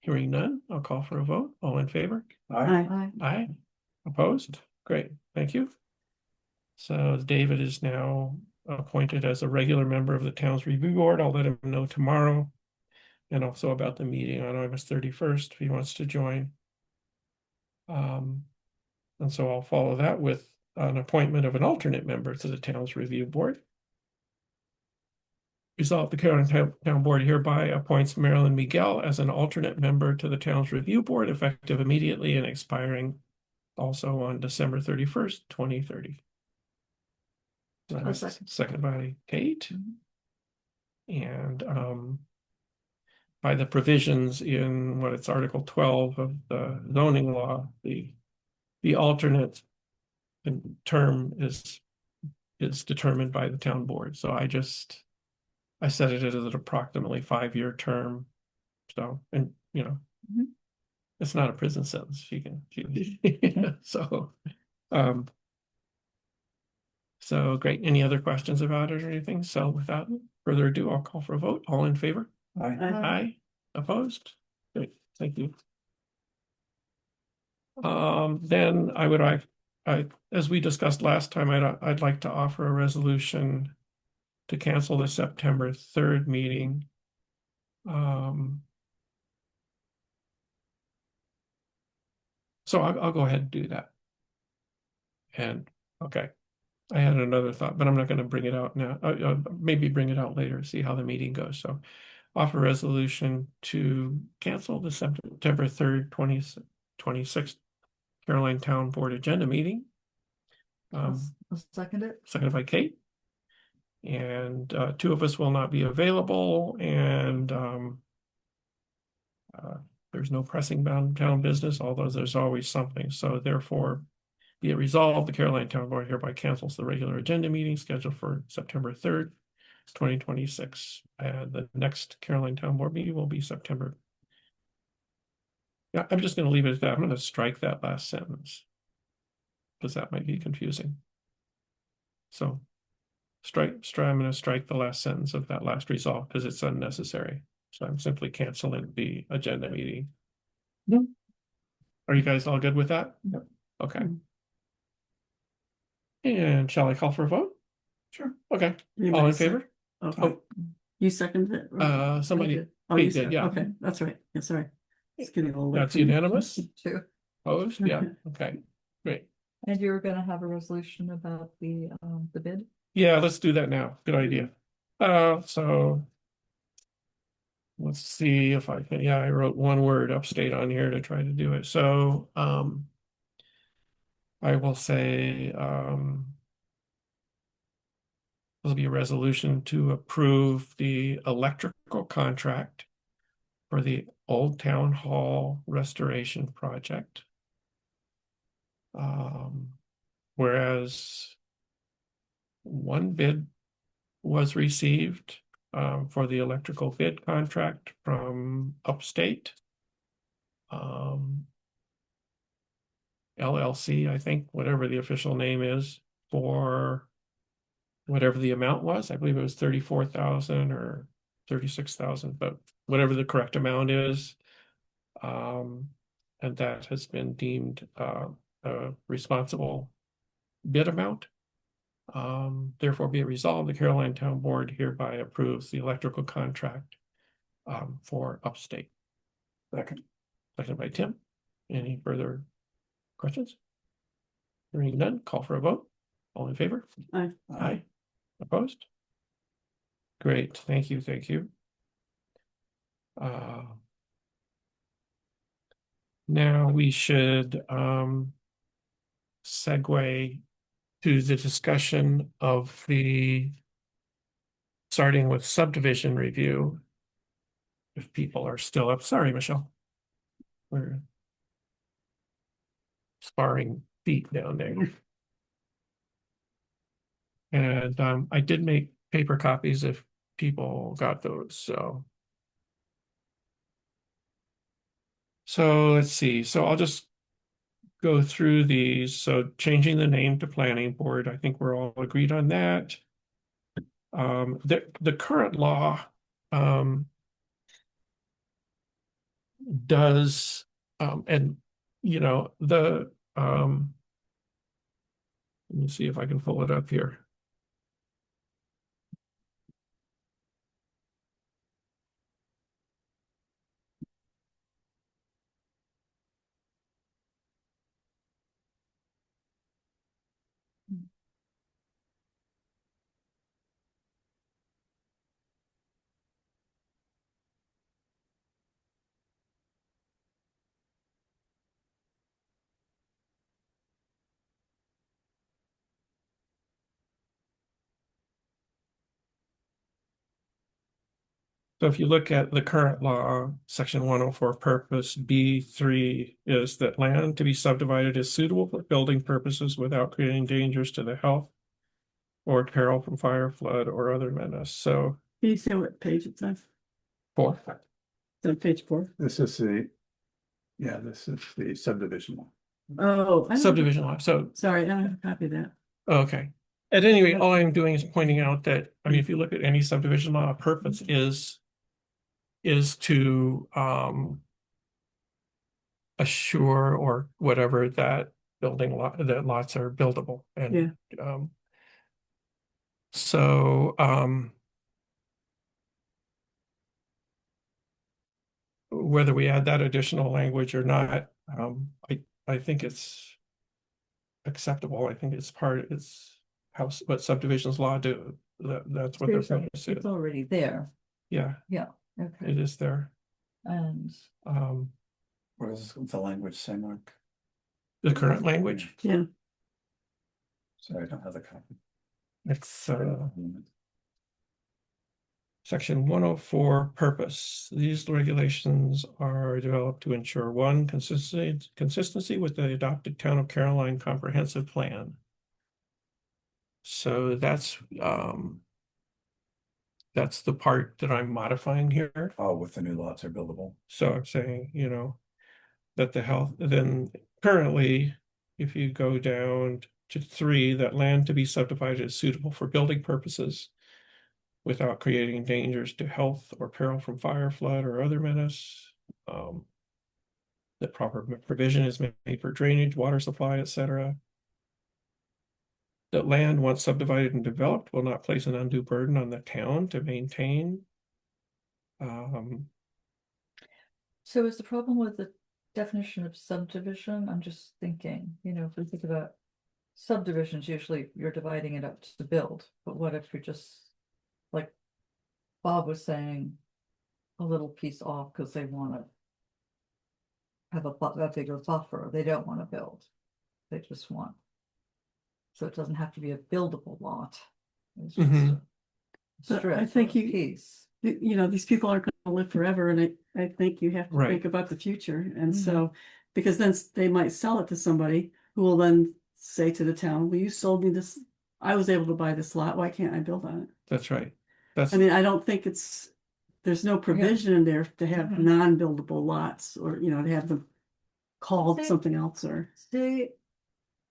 Hearing none, I'll call for a vote. All in favor? Aye. Aye. Aye. Opposed? Great, thank you. So David is now appointed as a regular member of the town's review board. I'll let him know tomorrow. And also about the meeting on August 31st, if he wants to join. And so I'll follow that with an appointment of an alternate member to the town's review board. Resolved, the Carrollton Town Board hereby appoints Marilyn Miguel as an alternate member to the town's review board, effective immediately and expiring also on December 31st, 2030. I'll second. Seconded by Kate. And by the provisions in what it's Article 12 of the zoning law, the alternate term is determined by the town board. So I set it as an approximately 5-year term. So, and Mhm. it's not a prison sentence. She can, so great. Any other questions about it or anything? So without further ado, I'll call for a vote. All in favor? Aye. Aye. Opposed? Great, thank you. Then as we discussed last time, I'd like to offer a resolution to cancel the September 3rd meeting. So I'll go ahead and do that. And okay, I had another thought, but I'm not going to bring it out now. Maybe bring it out later, see how the meeting goes. So offer resolution to cancel the September 3rd, 2026 Caroline Town Board agenda meeting. I'll second it. Seconded by Kate. And 2 of us will not be available, and there's no pressing town business, although there's always something. So therefore, be it resolved, the Caroline Town Board hereby cancels the regular agenda meeting scheduled for September 3rd, 2026. And the next Caroline Town Board meeting will be September. Yeah, I'm just going to leave it at that. I'm going to strike that last sentence, because that might be confusing. So I'm going to strike the last sentence of that last resolve because it's unnecessary. So I'm simply canceling the agenda meeting. Are you guys all good with that? Yep. Okay. And shall I call for a vote? Sure. Okay. Anybody All in sec- favor? Okay. Oh. You seconded it? or- Somebody, did. Oh, you Kate did, said, yeah. okay, that's right. Yeah, sorry. It's getting a little late. That's for me. unanimous? Two. Opposed? Yeah, okay, great. And you're gonna have a resolution about the bid? Yeah, let's do that now. Good idea. So let's see if I can, yeah, I wrote one word upstate on here to try to do it. So I will say there'll be a resolution to approve the electrical contract for the Old Town Hall restoration project. whereas one bid was received for the electrical bid contract from Upstate. LLC, I think, whatever the official name is, for whatever the amount was. I believe it was 34,000 or 36,000, but whatever the correct amount is. And that has been deemed a responsible bid amount. Therefore be it resolved, the Caroline Town Board hereby approves the electrical contract for Upstate. Second. Seconded by Tim. Any further questions? Hearing none, call for a vote. All in favor? Aye. Aye. Opposed? Great, thank you, thank you. Now we should segue to the discussion of starting with subdivision review. If people are still up, sorry, Michelle. We're sparring feet down there. And I did make paper copies if people got those, so. So let's see, so I'll just go through these. So changing the name to planning board, I think we're all agreed on that. The current law does and you know let me see if I can pull it up here. So if you look at the current law, section 104 purpose B3 is that land to be subdivided is suitable for building purposes without creating dangers to the health or peril from fire, flood, or other menace. So Can you say what page it's on? 4. On page 4? This is this is the subdivision law. Oh. I don't- Subdivision law. So Sorry, I don't have a copy of that. okay. At any rate, all I'm doing is pointing out that, I mean, if you look at any subdivision law, a purpose is to assure or whatever that that lots are buildable. And so whether we add that additional language or not, I think it's acceptable. I think it's what subdivisions law do. That's what they're supposed to It's do. already there. Yeah, Okay. it is there. And What does the language say, Mark? The current language, Yeah. Sorry, I don't have the copy. it's section 104 purpose. These regulations are developed to ensure one, consistency with the adopted Town of Caroline comprehensive plan. So that's the part that I'm modifying here. Oh, with the new lots are buildable. So I'm saying, that then currently, if you go down to 3, that land to be subdivided is suitable for building purposes without creating dangers to health or peril from fire, flood, or other menace. That proper provision is made for drainage, water supply, etc. That land, once subdivided and developed, will not place an undue burden on the town to maintain. so is the problem with the definition of subdivision? I'm just thinking, if we think about subdivisions, usually you're dividing it up to build, but what if you're just, like Bob was saying, a little piece off because they want to have a bigger buffer, they don't want to build, they just want, so it doesn't have to be a buildable lot. It's just Mhm. a But strip I think or a you- piece. These people aren't gonna live forever, and I think you have to Right. think about the future, and Mhm. so, because then they might sell it to somebody who will then say to the town, well, you sold me this, I was able to buy this lot, why can't I build on it? That's right. That's, I mean, I don't think there's no provision in there to have Mhm. non-buildable lots, or, you know, to have them called Say- something else, or. Say,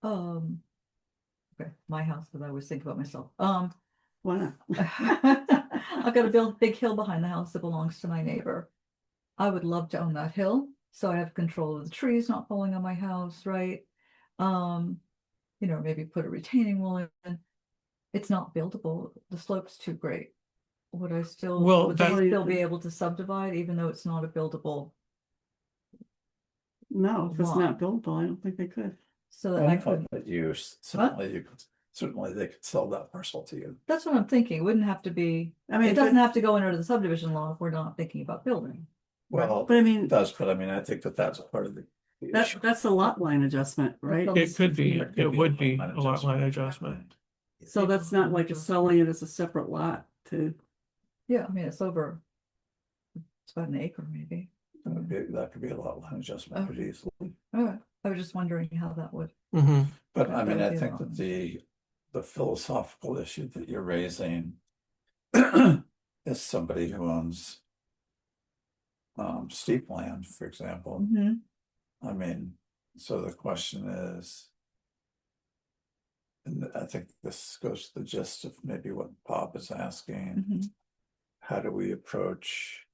okay, my house, but I always think about myself. Why not? I've got to build a big hill behind the house that belongs to my neighbor. I would love to own that hill, so I have control of the trees not falling on my house, right? You know, maybe put a retaining wall in. It's not buildable. The slope's too great. Would I still, Well, would they that- still be able to subdivide even though it's not a buildable? No, if it's not Lot. buildable, I don't think they could. So that I could, But certainly they could sell that parcel to you. that's what I'm thinking. It wouldn't have to be, I mean, it doesn't but- have to go under the subdivision law if we're not thinking about building. Well, But I mean, it does, but I mean, I think that's part of the issue. that's a lot line adjustment, right? That's it could be, It could it be would a be lot line a lot line adjustment. adjustment. So that's not like a selling it as a separate lot to, Yeah, I mean, it's over, it's about an acre maybe. That could be a lot line adjustment pretty easily. Oh, I was just wondering how that would. Mhm. But That I mean, would I be a think lot. that the philosophical issue that you're raising is somebody who owns steep land, for example. Mhm. I mean, so the question is, and I think this goes to the gist of maybe what Bob is asking. Mhm. How do we approach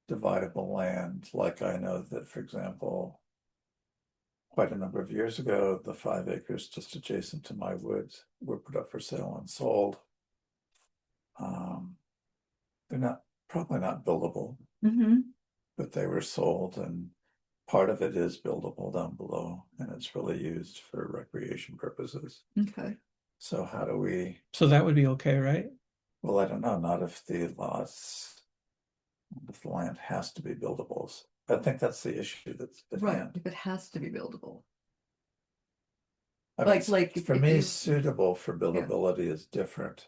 dividable land? Like I know that, for example, quite a number of years ago, the 5 acres just adjacent to my woods were put up for sale and sold. They're probably not buildable, Mhm. but they were sold, and part of it is buildable down below, and it's really used for recreation purposes. Okay. So how do we, So that would be okay, right? well, I don't know, not if the land has to be buildables. I think that's the issue that's at Right, hand. if it has to be buildable. I mean, Like, for if me, you- suitable for buildability is different.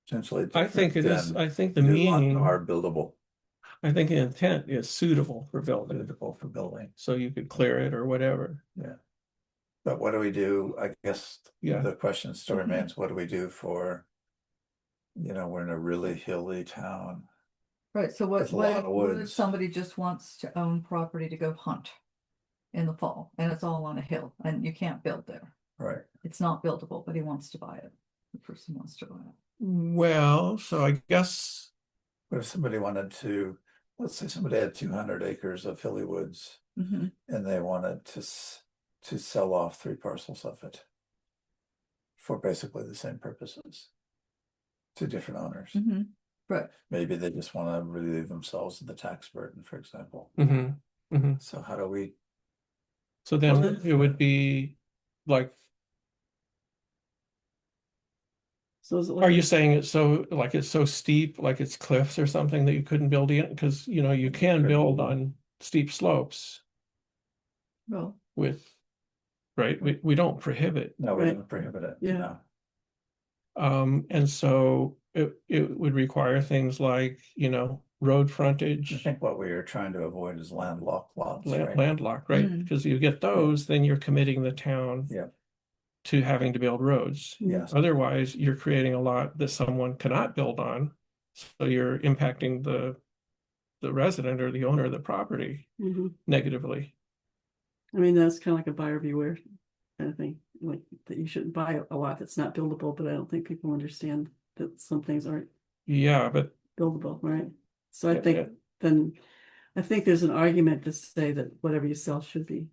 Potentially I think it different is, than I think the new lots meaning, are buildable, I think the intent is suitable for building, suitable for building. so you could clear it or whatever. Yeah. But what do we do? I guess Yeah. the question still Mhm. remains, what do we do for, we're in a really hilly town. Right, so There's what a lot if, of what if woods. somebody just wants to own property to go hunt in the fall, and it's all on a hill, and you can't build there? Right. It's not buildable, but he wants to buy it. The person wants to buy it. Well, so I guess, But if somebody wanted to, let's say somebody had 200 acres of hilly woods Mhm. and they wanted to sell off 3 parcels of it for basically the same purposes to different owners. Mhm. Right, Maybe they just want to relieve themselves of the tax burden, for example. So how do we, so then Well, it would be like, so is it are like, you saying it's so, like it's so steep, like it's cliffs or something that you couldn't build in? Because, you can build on steep slopes well, with, right? We don't prohibit. no, we Right. don't prohibit it. Yeah. No. And so it would require things like, road I frontage, think what we are trying to avoid is landlocked lots, right? landlocked, right? Mm. Because you get those, then you're committing the town Yeah. to having to build roads. Yes. Otherwise, you're creating a lot that someone cannot build on. So you're impacting the resident or the owner of the property Mhm. negatively. I mean, that's kind of like a buyer beware kind of thing, like that you shouldn't buy a lot that's not buildable, but I don't think people understand that some things aren't Yeah, but buildable, right? So I Yeah, think yeah. then, I think there's an argument to say that whatever you sell should be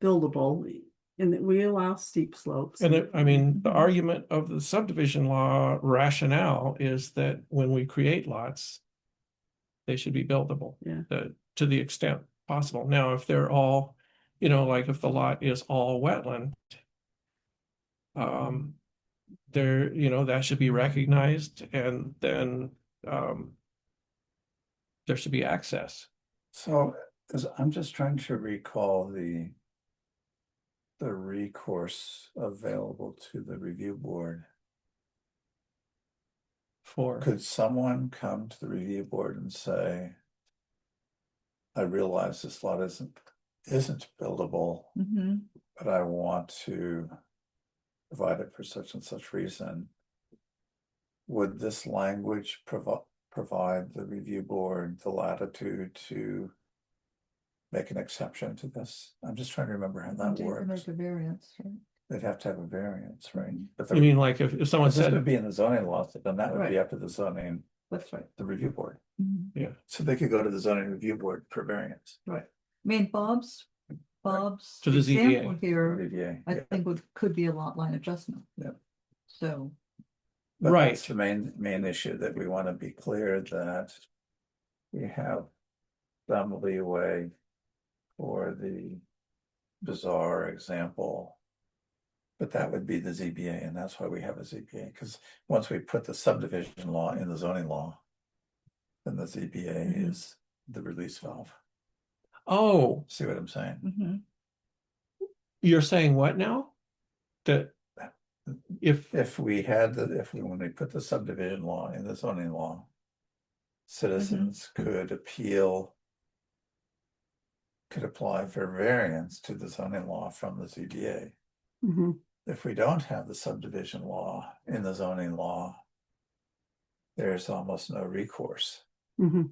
buildable, and that we allow steep slopes. and I mean, the Mhm. argument of the subdivision law rationale is that when we create lots, they should be buildable. Yeah. To the extent possible. Now, if they're all, like if the lot is all wetland, there, that should be recognized, and then there should be access. So, I'm just trying to recall the recourse available to the review board. For, Could someone come to the review board and say, I realize this lot isn't buildable, Mm-hmm. but I want to provide it for such and such reason. Would this language provide the review board the latitude to make an exception to this? I'm just trying to remember how that Make works. a variance, right? They'd have to have a variance, right? But You mean like if someone this would said, be in the zoning law, so then that would be Right. up to the zoning, That's right. the review board. Mhm. yeah, So they could go to the zoning review board for variance. Right. I mean, Bob's To the example ZBA. here, ZBA, I yeah. think could be a lot line adjustment. Yep. So, But right. that's the main issue, that we want to be clear that we have some leeway for the bizarre example. But that would be the ZBA, and that's why we have a ZBA, because once we put the subdivision law in the zoning law, then the ZBA Mhm. is the release valve. Oh, See what I'm saying? mhm. you're saying what now? That if, If we when we put the subdivision law in the zoning law, citizens could appeal, could apply for variance to the zoning law from the ZBA. Mhm. If we don't have the subdivision law in the zoning law, there's almost no recourse. Mhm.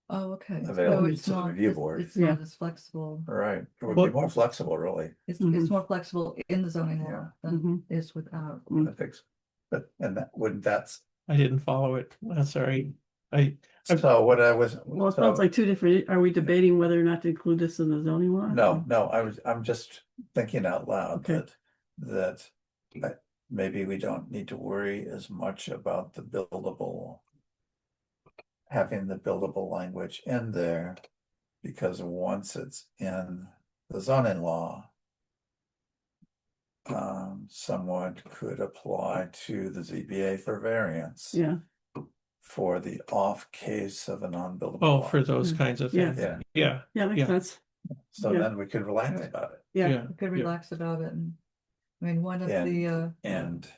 Oh, okay. So Available it's to the not, review it's board. it's Yeah. not as flexible. Right, it would Well- be more flexible, really. It's Mhm. more flexible in the zoning law Yeah. than Mhm. it is without. Mm. I think, but that's I didn't follow it. Sorry. I'm- so what I was. Well, it so- sounds like two different, are we debating whether or not to include this in the zoning law? No, I'm just thinking out loud Okay. that maybe we don't need to worry as much about having the buildable language in there, because once it's in the zoning law, someone could apply to the ZBA for variance Yeah, for the off case of a non-buildable Oh, lot. for those Mm. kinds of Yeah. things. Yeah, Yeah, yeah, makes Yeah. sense. so Yeah. then we could relax Right. about it. Yeah, yeah. You could yeah. relax about it and, I mean, one of And- the, And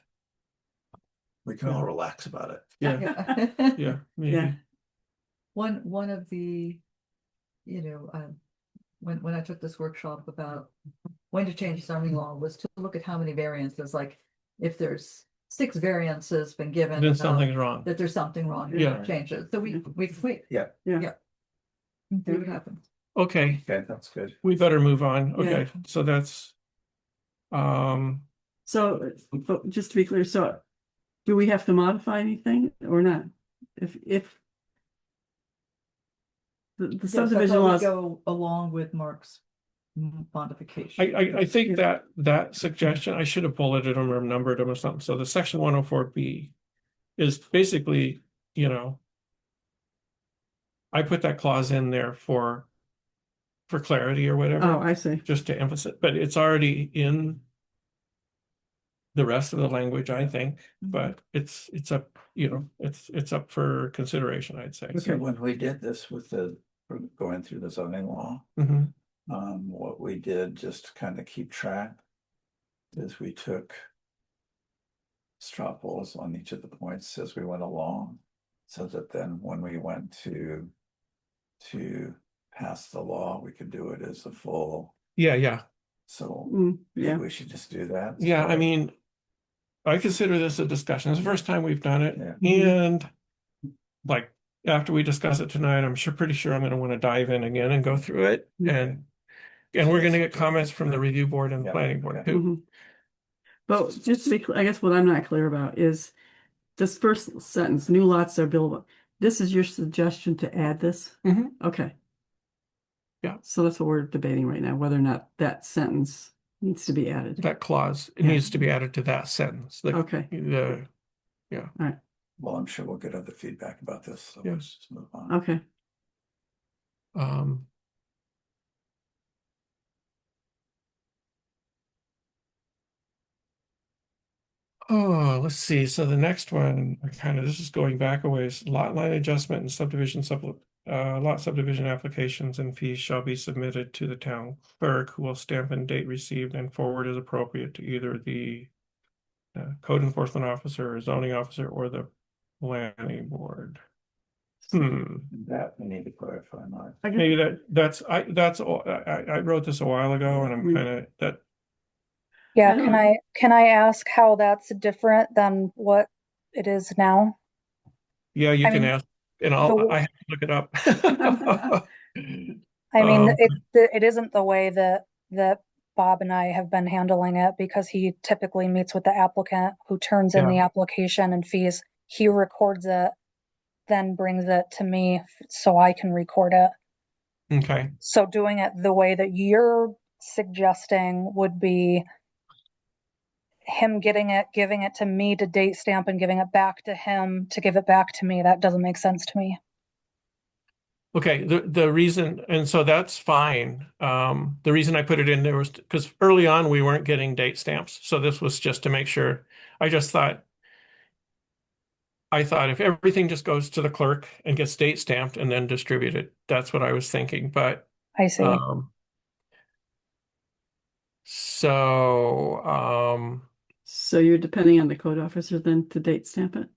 we can all relax about it. Yeah, yeah. yeah, maybe. Yeah. One of the, you know, when I took this workshop about when to change zoning law was to look at how many variances, like if there's 6 variances been given. Then something's wrong. That there's something wrong, Yeah. change it. So we Yeah. see what happens. Okay, Okay, that's good. we better move on. Yeah. Okay, so that's, so, but just to be clear, so do we have to modify anything or not? If the Yes, I subdivision thought we'd laws, go along with Mark's modification. I think that suggestion, I should have bulleted them or numbered them or something. So the section 104B is basically, I put that clause in there for clarity or whatever. oh, I see. Just to emphasize, but it's already in the rest of the language, I think, Mhm. but it's up, it's up for consideration, I'd say. So when we did this with going through the zoning law, Mhm. what we did just to kind of keep track is we took straw polls on each of the points as we went along, so that then when we went to pass the law, we could do it as a full. Yeah. So maybe Yeah, we should just do that. Yeah, I So- mean, I consider this a discussion. It's the first time we've done it. Yeah. And like, after we discuss it tonight, pretty sure I'm gonna want to dive in again and go through it. Yeah. And we're gonna get comments from the review board and the Yeah, planning board okay. too. mhm. But just to be clear, I guess what I'm not clear about is this first sentence, new lots are buildable. This is your suggestion to add this? Mhm. Okay. Yeah. So that's what we're debating right now, whether or not that sentence needs to be added. That clause, it Yeah. needs to be added to that sentence. Okay, Well, I'm sure we'll get other feedback about this, so Yeah. let's just move on. okay. Oh, let's see. So the next one, this is going back a ways. Lot line adjustment and lot subdivision applications and fees shall be submitted to the town clerk, who will stamp and date received and forward as appropriate to either the code enforcement officer or zoning officer or the planning board. That we need to clarify, Mark. I guess- Maybe that's all, I wrote this a while ago and I'm Mm. kind of, that, Yeah, I don't- can I ask how that's different than what it is now? yeah, you I can mean, ask, and the- I have to look it up. I mean, Um, it isn't the way that Bob and I have been handling it, because he typically meets with the applicant who turns in Yeah. the application and fees. He records it, then brings it to me so I can record it. Okay, So doing it the way that you're suggesting would be him getting it, giving it to me to date stamp, and giving it back to him to give it back to me. That doesn't make sense to me. okay, the reason, and so that's fine. The reason I put it in there was because early on we weren't getting date stamps, so this was just to make sure. I thought if everything just goes to the clerk and gets date stamped and then distributed, that's what I was thinking, but I see. so So you're depending on the code officer then to date stamp it?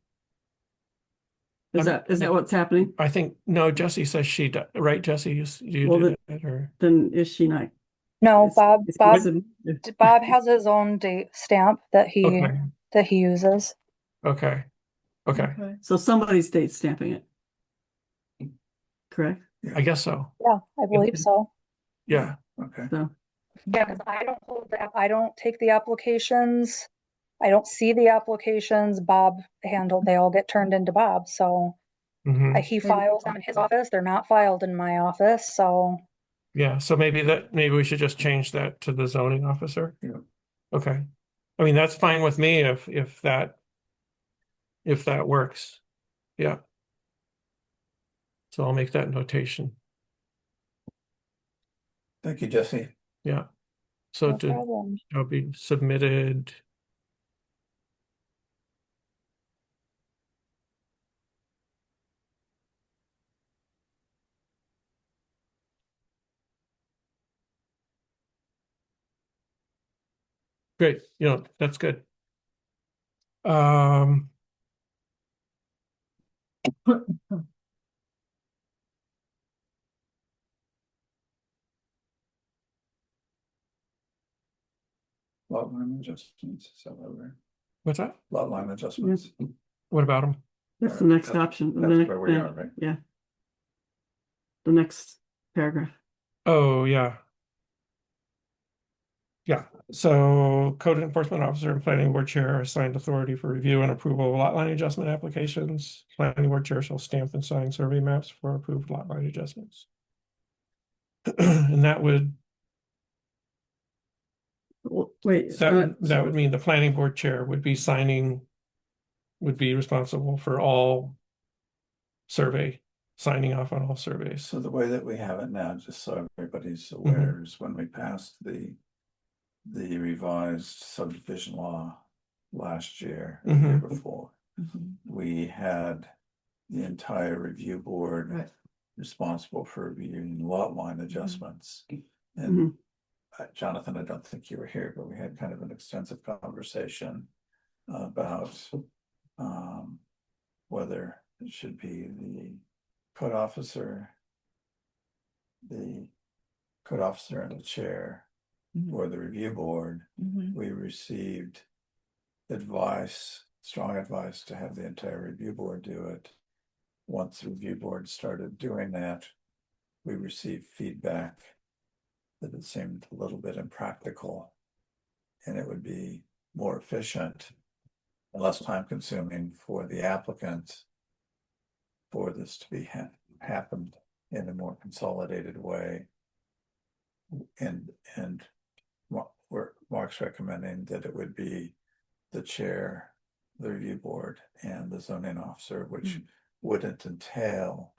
Is I'm- that what's happening? I think, no, Jesse says right, Jesse, you Well, did it, or, Then is she not? No, is- Bob, is Bob, considered- Bob has his own date stamp that he uses. okay. So somebody's date stamping it. Correct? I guess so, Yeah, I believe so. yeah. Okay. So, Yeah, because I don't take the applications. I don't see the applications. Bob handled, they all get turned into Bob, so Mhm. he files them in his office. They're not filed in my office, so Yeah, so maybe we should just change that to the zoning officer. Yeah. Okay. I mean, that's fine with me if that works. Yeah. So I'll make that notation. Thank you, Jesse. Yeah. So no problem. it'll be submitted. Great, that's good. Lot line adjustments, is that what we're, What's that? lot line adjustments. What about them? that's the next option. the That's next where we thing. are, right? Yeah. The next paragraph. Oh, yeah. Yeah, so code enforcement officer and planning board chair are assigned authority for review and approval of lot line adjustment applications. Planning board chair shall stamp and sign survey maps for approved lot line adjustments. And that would Wait. that would mean the planning board chair would be responsible for all signing off on all surveys. So the way that we have it now, just so everybody's aware, is when we passed the revised subdivision law last year, the year before, we had the entire review board Right. responsible for reviewing lot line adjustments. And Jonathan, I don't think you were here, but we had kind of an extensive conversation about whether it should be the code officer and the chair or the review board. We received strong advice to have the entire review board do it. Once the review board started doing that, we received feedback that it seemed a little bit impractical, and it would be more efficient and less time consuming for the applicant for this to be happened in a more consolidated way. And Mark's recommending that it would be the chair, the review board, and the zoning officer, which wouldn't entail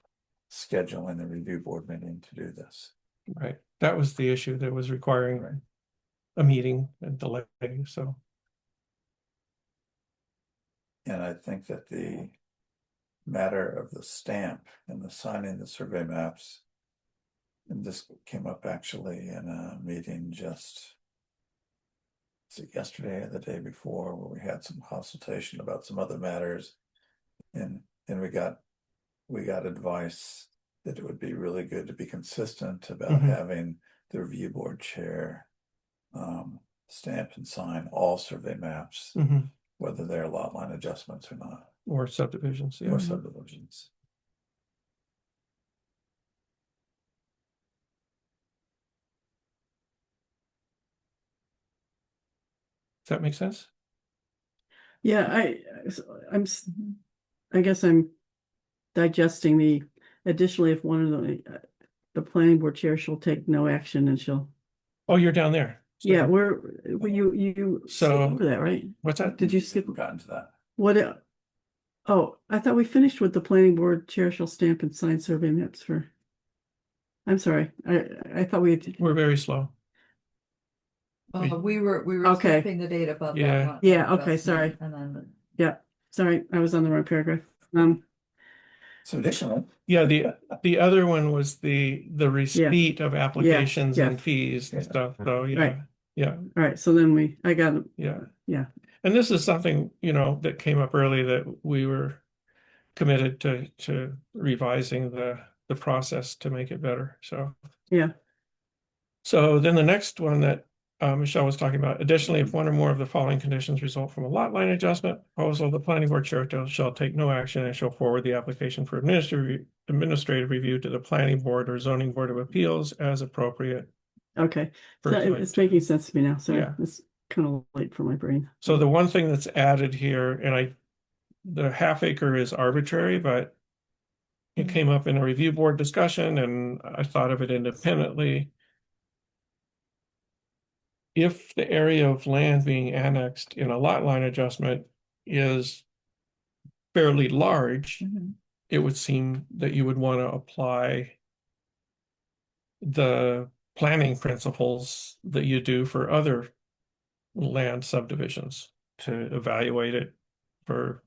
scheduling the review board meeting to do this. Right, that was the issue that was requiring a meeting and delay, so. And I think that the matter of the stamp and the signing the survey maps, and this came up actually in a meeting just yesterday or the day before, where we had some consultation about some other matters, and we we got advice that it would be really good to be consistent about Mhm. having the review board chair stamp and sign all survey maps, Mhm. whether they're lot line adjustments or not, Or subdivisions, yeah. or subdivisions. Does that make sense? Yeah, I guess I'm digesting the, additionally, if one of the planning board chair shall take no action and she'll, Oh, you're down there. So- yeah, you So- skipped over that, right? What's that? Did you skip? Haven't gotten to that. What? Oh, I thought we finished with the planning board chair shall stamp and sign survey maps for. I'm sorry, I thought we had. We're very slow. We were Okay. skipping the date above Yeah. that. lot Yeah, line okay, sorry. adjustment, And then Yeah, sorry, I was on the wrong paragraph. So additionally, Yeah, the other one was the receipt of applications yeah. and fees and Yeah. stuff, so, yeah, Right. yeah, All right, so then I got it. yeah. Yeah. And this is something, that came up early that we were committed to revising the process to make it better, so. Yeah. So then the next one that Michelle was talking about, additionally, if one or more of the following conditions result from a lot line adjustment proposal, the planning board chair shall take no action and shall forward the application for administrative review to the planning board or zoning board of appeals as appropriate. Okay, so Perfect. it's making sense to me now. Sorry, Yeah. it's kind of late for my brain. So the one thing that's added here, and the half acre is arbitrary, but it came up in a review board discussion and I thought of it independently. If the area of land being annexed in a lot line adjustment is fairly large, Mhm. it would seem that you would want to apply the planning principles that you do for other land subdivisions to evaluate it for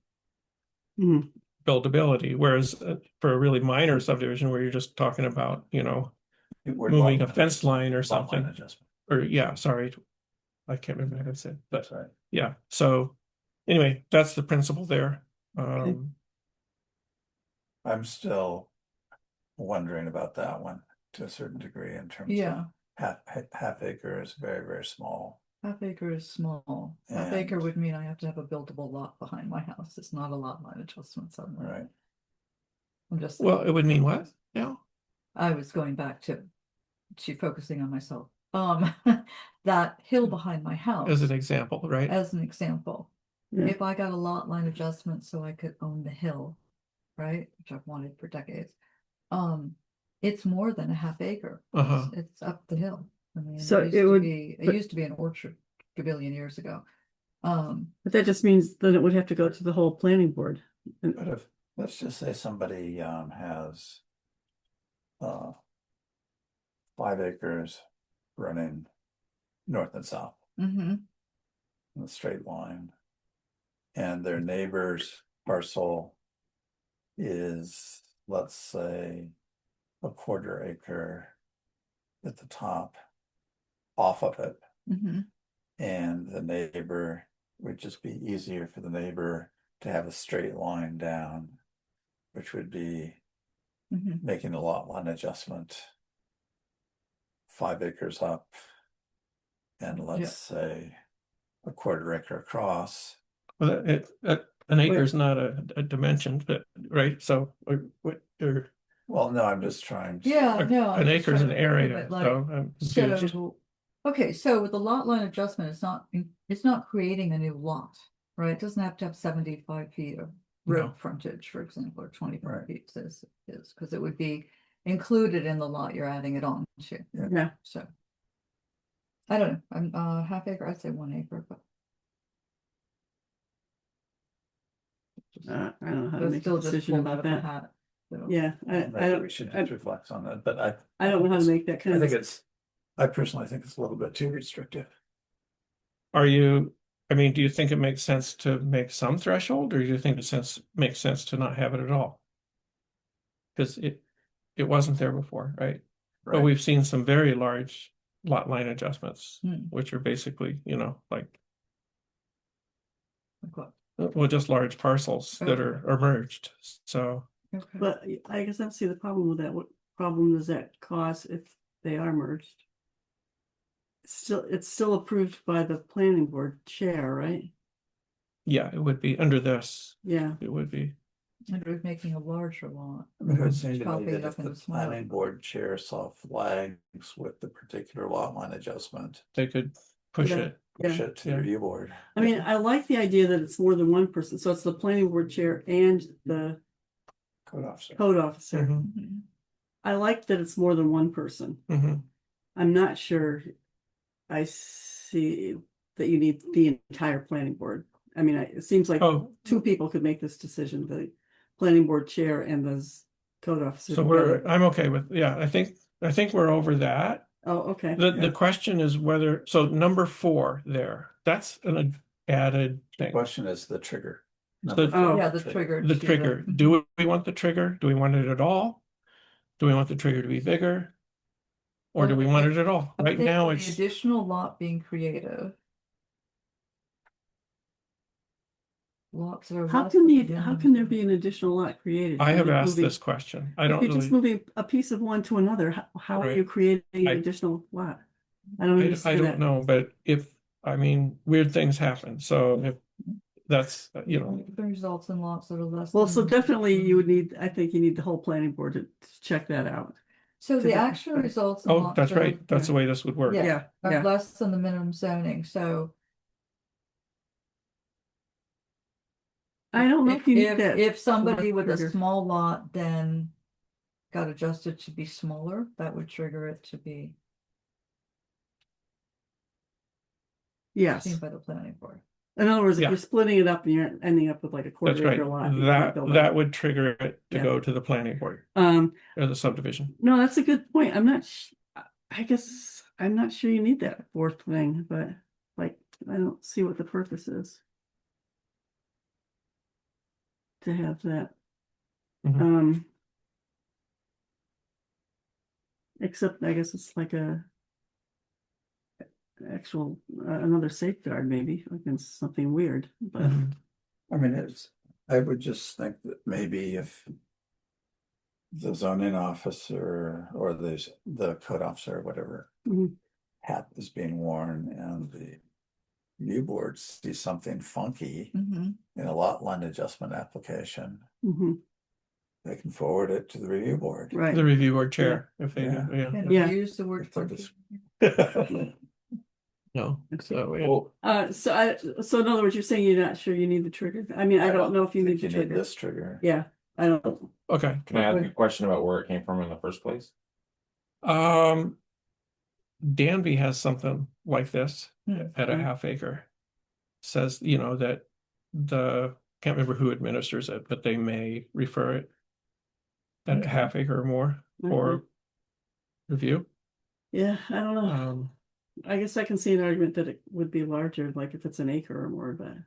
Mhm. buildability, whereas for a really minor subdivision where you're just talking about, we're moving a lot- fence line or lot line something, adjustment. or yeah, sorry, I can't remember how to say it, but That's right. yeah, so anyway, that's the principle there. I'm still wondering about that one to a certain degree in terms Yeah, of half acre is very, very small. half acre is small. Half acre And- would mean I have to have a buildable lot behind my house. It's not a lot line adjustment suddenly. Right. I'm just. Well, it would mean what? Yeah. I was going back to focusing on myself. That hill behind my house. As an example, right? As an example, Yeah. if I got a lot line adjustment so I could own the hill, right, which I've wanted for decades. It's more than a half acre. Uh-huh. It's up the hill. I mean, So used it to would- be, it but- used to be an orchard a billion years ago. But that just means that it would have to go to the whole planning board. But if, let's just say somebody has 5 acres running north and south Mhm. in a straight line. And their neighbor's parcel is, let's say, a 1/4 acre at the top off of it. Mhm. And the neighbor would just be easier for the neighbor to have a straight line down, which would be Mhm. making a lot line adjustment 5 acres up. And let's say a 1/4 acre across. Well, an acre is not a dimension, but right, so or Well, no, I'm just trying to. Yeah, no. I'm an just acre is trying an to think of area, it like- so I'm confused. So, okay, so with the lot line adjustment, it's not creating a new lot, right? It doesn't have to have 75 feet of No. road frontage, for example, or 25 Right. feet is, because it would be included in the lot you're adding it on to, Yeah, so. I don't know, I'm, half acre, I'd say 1 acre, but. I don't know how to But make a still just decision pulled out about of a that. hat. So. Yeah, I Maybe don't, we should just reflect on that, but I don't know how to make that I kind think of. I personally think it's a little bit too restrictive. Do you think it makes sense to make some threshold, or do you think makes sense to not have it at all? Because it wasn't there before, right? But Right. we've seen some very large lot line adjustments, Hmm. which are basically, like, Like what? well, just large parcels that Okay. are merged. So, Okay. But I guess I don't see the problem with that. What problem does that cause if they are merged? It's still approved by the planning board chair, right? Yeah, it would be under this. Yeah, It would be. And we're making a larger lot. I mean, it would seem to me Chopping it that up if the into smaller planning board chair saw flags with the particular lot line adjustment, They could push Yeah. it. push Yeah. it to the Yeah. review board. I mean, I like the idea that it's more than one person, so it's the planning board chair and the Code officer. code officer. Mhm, Mhm. I like that it's more than one person. mhm. I'm not sure I see that you need the entire planning board. I mean, it seems like Oh, two people could make this decision, the planning board chair and the code officer. so together. I'm okay with, yeah, I think we're over that. Oh, okay. The question is whether, so number 4 there, that's an added The thing. question is the trigger. So- Number four, Oh. Yeah, the trigger. The to trigger, do we want the trigger? Do we want it at all? Do we want the trigger to be bigger? Or do we Well, want I- it at all? I Right think now the it's, additional lot being created. Lots that are How less can than the, the how other can there two. be an additional lot created? I You're have just asked moving- this question. I If don't you're just really, moving a piece of one to another, how are Right. you creating an I- additional lot? I don't I understand don't that. know, but I mean, weird things happen. So if that's, you know, The results in lots that are less. Well, than so the- definitely you would need, I think you need the whole planning board to check that out. So the to- actual results. in oh, lots that's that are- right. That's the way this would work. Yeah. Yeah, Are yeah. less than the minimum zoning, so. I don't know if you need that. If somebody with a trigger. small lot then got adjusted to be smaller, that would trigger it to be Yes. seen by the planning board. In other words, if Yeah. you're splitting it up and you're ending up with like a That's quarter right. acre lot. you can't build That on it. would trigger it to Yeah. go to the planning board Um, or the subdivision. no, that's a good point. I'm not, I guess, I'm not sure you need that fourth thing, but like, I don't see what the purpose is. To have that. Mhm. Except I guess it's like a actual, another safeguard maybe against something weird, but. Mhm. I mean, I would just think that maybe if the zoning officer or the code officer or whatever Mhm. hat is being worn and the review board sees something funky Mm-hmm. in a lot line adjustment application, Mhm. they can forward it to the review board. Right. The review board chair, if they, Yeah. yeah, Can Yeah. use the word If they're funky. just- no, so, yeah. Well, So in other words, you're saying you're not sure you need the trigger? I mean, I don't know if you need think the you need trigger. this trigger. Yeah, I don't. Okay. can I ask you a question about where it came from in the first place? Danby has something like this Hmm. at a Okay. half acre. Says, you know, that can't remember who administers it, but they may refer it at a Okay. half acre or more for review. Yeah, I don't know. Um, I guess I can see an argument that it would be larger, like if it's an acre or more, but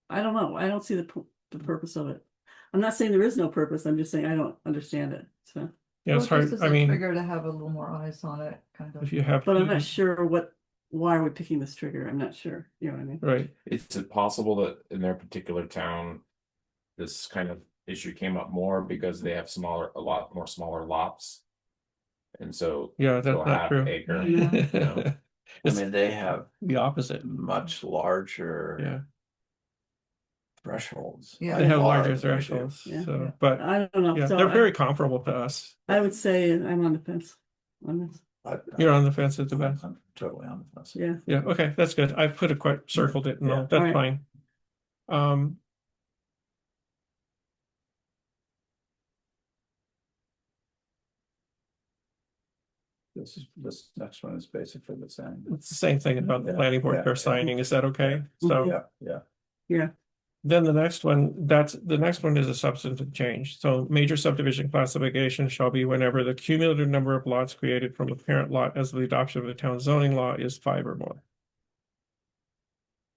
I don't know. I don't see the purpose of it. I'm not saying there is no purpose. I'm just saying I don't understand it. So, yeah, it's Well, hard. just as I a mean, Trigger to have a little more eyes on it, kind of. if you have, but I'm not sure why are we picking this trigger? I'm not sure. You know what I mean? right, Is it possible that in their particular town, this kind of issue came up more because they have a lot more smaller lots? And so. yeah, go that's not half true. acre, Yeah. I It's mean, they have the opposite. much larger Yeah, thresholds. Yeah. they have by far larger than we do. thresholds. Yeah. So, but I don't know. yeah, So they're very comparable to us. I would say I'm on the fence on this. You're on the fence at the best. I'm totally on the fence. Yeah. Yeah, okay, that's good. I put circled it and Yeah. all, that's Alright. fine. This next one is basically the same. It's the same thing about the Yeah, planning board yeah, they're yeah. signing. Is that okay? So Yeah, then the next one is a substantive change. So major subdivision classification shall be whenever the cumulative number of lots created from the parent lot as of the adoption of the town zoning law is 5 or more.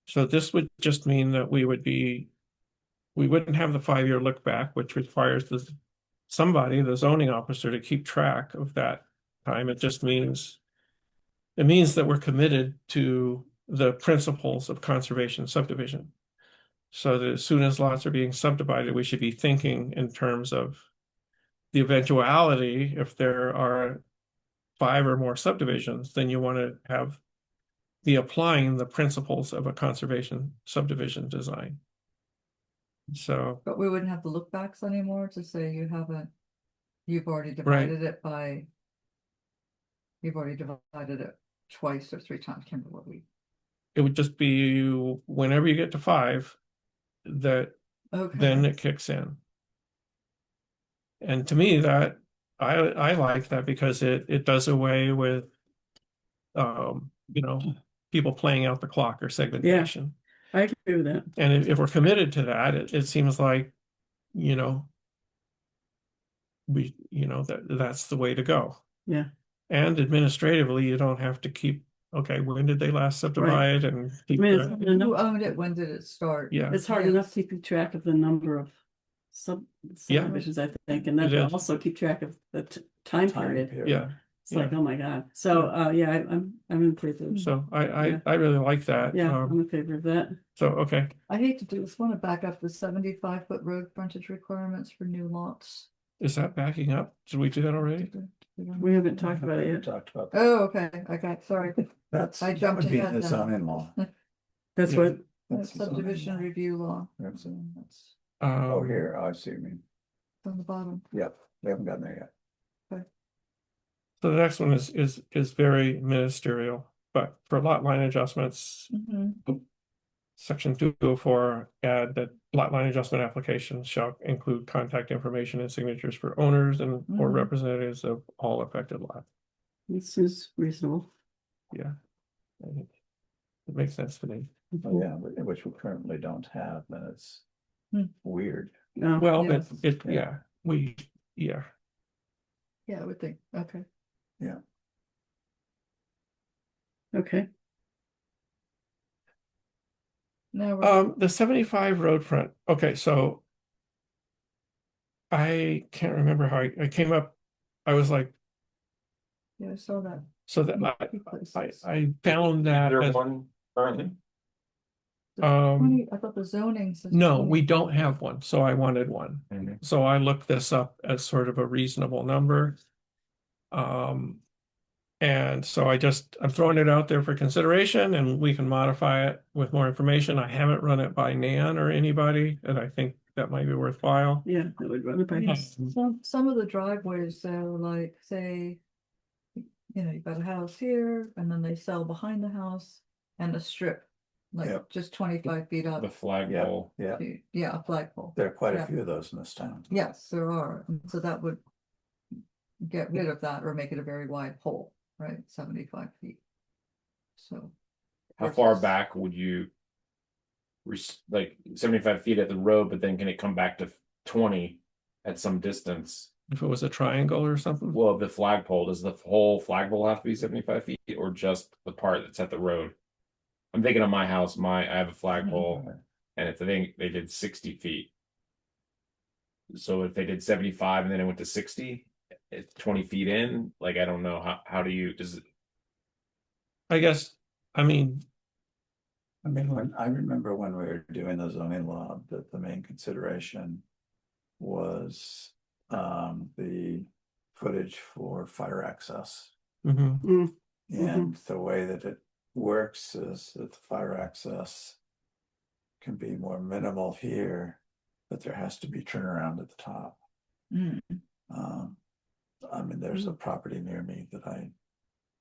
So this would just mean that we wouldn't have the 5-year look back, which requires the zoning officer, to keep track of that time. It means that we're committed to the principles of conservation subdivision. So that as soon as lots are being subdivided, we should be thinking in terms of the eventuality, if there are 5 or more subdivisions, then you want to be applying the principles of a conservation subdivision design. So, But we wouldn't have the look backs anymore to say you've already Right. divided it by. You've already divided it twice or 3 times, can't remember what we. it would just be whenever you get to 5, that Okay. then it kicks in. And to me, that I like that because it does away with people playing out the clock or segmentation. I agree with that. And if we're committed to that, it seems like, that's the way to go. Yeah. And administratively, you don't have to keep, okay, when did they last subdivide and keep I mean, it's the- hard enough- Who owned it? When did it start? Yeah. it's hard Yeah. enough keeping track of the number of subdivisions, I think, and then It to is. also keep track of the time period. Yeah. It's like, oh my God. So, I'm in favor. So I Yeah. really like that. Yeah, I'm in favor of that. So, okay. I hate to do this, want to back up the 75-foot road frontage requirements for new lots. Is that backing up? Did we do that already? We haven't talked about it We yet. talked about that. Oh, okay, I got, sorry. That's, I that jumped would be in ahead the now. zoning law. That's Yeah. what, That's the zoning Subdivision law. review law. That's it. That's Oh, here, I see what you mean. on the bottom. Yep, we haven't gotten there yet. So the next one is very ministerial, but for lot line adjustments, section 204, add that lot line adjustment applications shall include contact information and signatures for owners and or Mhm. representatives of all affected lots. this is reasonable. Yeah. I think it makes sense to me. Oh, yeah, which we currently don't have, and it's Hmm. weird. No, Well, Yes. yeah, Yeah, I would think, okay. okay. Now we're, the 75 road front. Okay, so I can't remember how I came up. I was like, yeah, I saw that. so that Two places. I found that There as- one currently? The Um, 20 I thought the zoning says. no, 20. we don't have one, so I wanted one. So I looked this up as sort of a reasonable number. And so I'm throwing it out there for consideration and we can modify it with more information. I haven't run it by Nan or anybody, and I think that might be worthwhile. Yeah, that would run it by. Some of the driveways, though, like, say, you've got a house here, and then they sell behind the house and a strip, like Yep. just 25 feet up. The flagpole. Yeah, Yeah, a flagpole. there are quite Yeah. a few of those in this town. Yes, there are. And so that would get rid of that or make it a very wide pole, right? 75 feet. So. How far versus- back would you? Like 75 feet at the road, but then can it come back to 20 at some distance? If it was a triangle or something. Well, the flagpole, does the whole flagpole have to be 75 feet or just the part that's at the road? I'm thinking of my house, I have a flagpole and if they did 60 feet. So if they did 75 and then it went to 60, it's 20 feet in, like, I don't know, how do you, does it? I guess, I mean, I remember when we were doing the zoning law, that the main consideration was the footage for fire access. mhm, And the way that it works is that the fire access can be more minimal here, but there has to be turnaround at the top. Mm, I mean, there's a property near me that I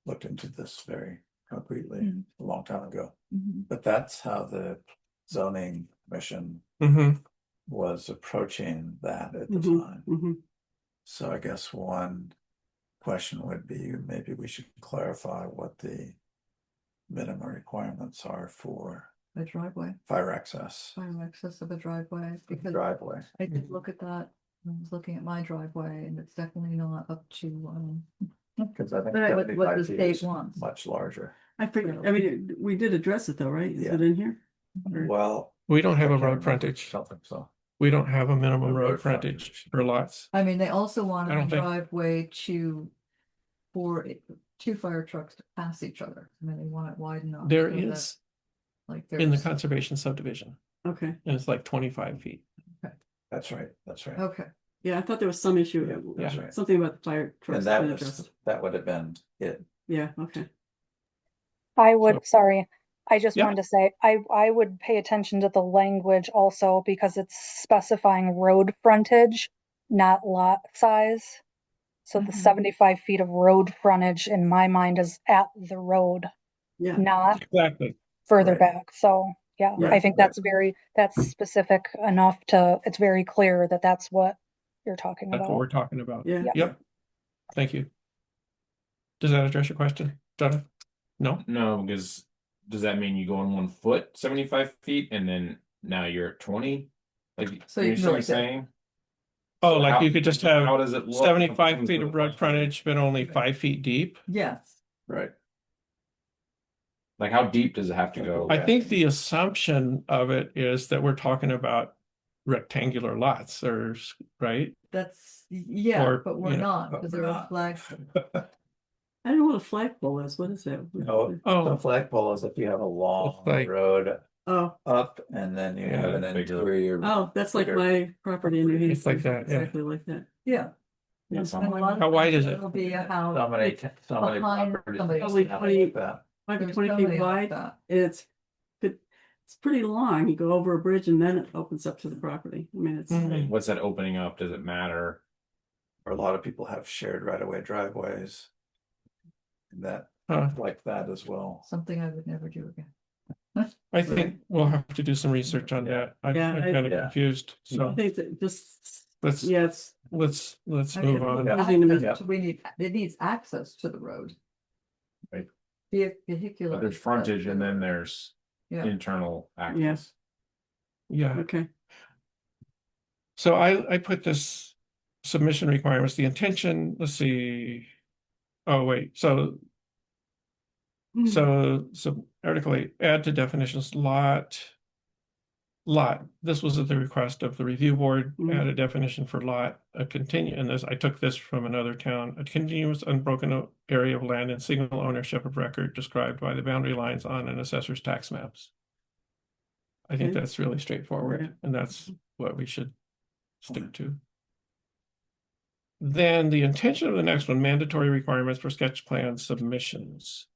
looked into this very concretely Mm. a long time ago. mhm. But that's how the zoning commission mhm. was approaching that at the Mhm, time. mhm. So I guess one question would be, maybe we should clarify what the minimum requirements are for A driveway, fire access fire access of a driveway, because driveway. I did look at that. I was looking at my driveway and it's definitely not up to, Because I think Right, what the 75 feet state is wants. much larger. I forget, I mean, we did address it though, right? Is Yeah. it in here? Or- Well. We don't have I a can't road remember. frontage. Something so. We don't have a minimum The road road frontage frontage. for lots. I mean, they also I wanted don't a think- driveway for 2 fire trucks to pass each other. I mean, they want it wide enough. There so that, is like, in the there's, conservation subdivision, Okay, and it's like 25 feet. That's right, that's right. okay, Yeah, I thought there was some issue, that's right. something about the fire trucks. And that been was, addressed. that would have been it. Yeah, okay. I would, sorry, I just Yeah. wanted to say, I would pay attention to the language also because it's specifying road frontage, not lot size. So the Mhm. 75 feet of road frontage in my mind is at the road, Yeah, not Exactly. further Right. back. So, yeah, I Right, think right. that's specific enough to, it's very clear that that's what you're talking That's what about. we're talking about. yeah. Yep. Thank you. Does that address your question, Jonathan? No? No, because does that mean you go on 1 foot 75 feet and then now you're at 20? Like, So you you know can what I'm like that. saying? Oh, So like how- you could just How have does it look? 75 feet of road frontage, but only 5 feet deep. Yes, Right. Like, how deep does it have to go? I think the assumption of it is that we're talking about rectangular lots, or right? that's, yeah, Or, but we're you know, not, but because we're there are not. flags. I don't know what a flagpole is. What is that? No, Oh. the flagpole is if you have a long like- road Oh, up and then you have Yeah, an bigger. interior. oh, that's like bigger- my property in New Hampshire. It's like that, yeah. Exactly like that. Yeah. Yeah, And something a like lot of How wide times is it? It'll be a house. So many behind properties somebody. have Probably like 20 that. Might be There's 20 so feet many like wide. that. And it's pretty long. You go over a bridge and then it opens up to the property. I mean, it's, Mhm. What's that opening up? Does it matter? Or a lot of people have shared right-of-way driveways. And that, Huh. like that as well. Something I would never do again. I think we'll have to do some research on that. I'm Yeah, kind of yeah. confused. I So think that just, let's yeah, it's, let's I mean, move on. Yeah. it needs access to the road. Right. Vehicular. But there's frontage and then there's Yeah. internal Yeah. access. Yeah. okay. So I put this submission requirements, the intention, let's see. Oh, wait, so Article 8, add to definitions lot. This was at the request of the review board, Mhm. add a definition for lot, a continue, and this, I took this from another town, a continuous unbroken area of land in single ownership of record described by the boundary lines on an assessor's tax maps. I think Okay. that's really straightforward, Yeah. and that's what we should stick to. Then the intention of the next one, mandatory requirements for sketch plan submissions,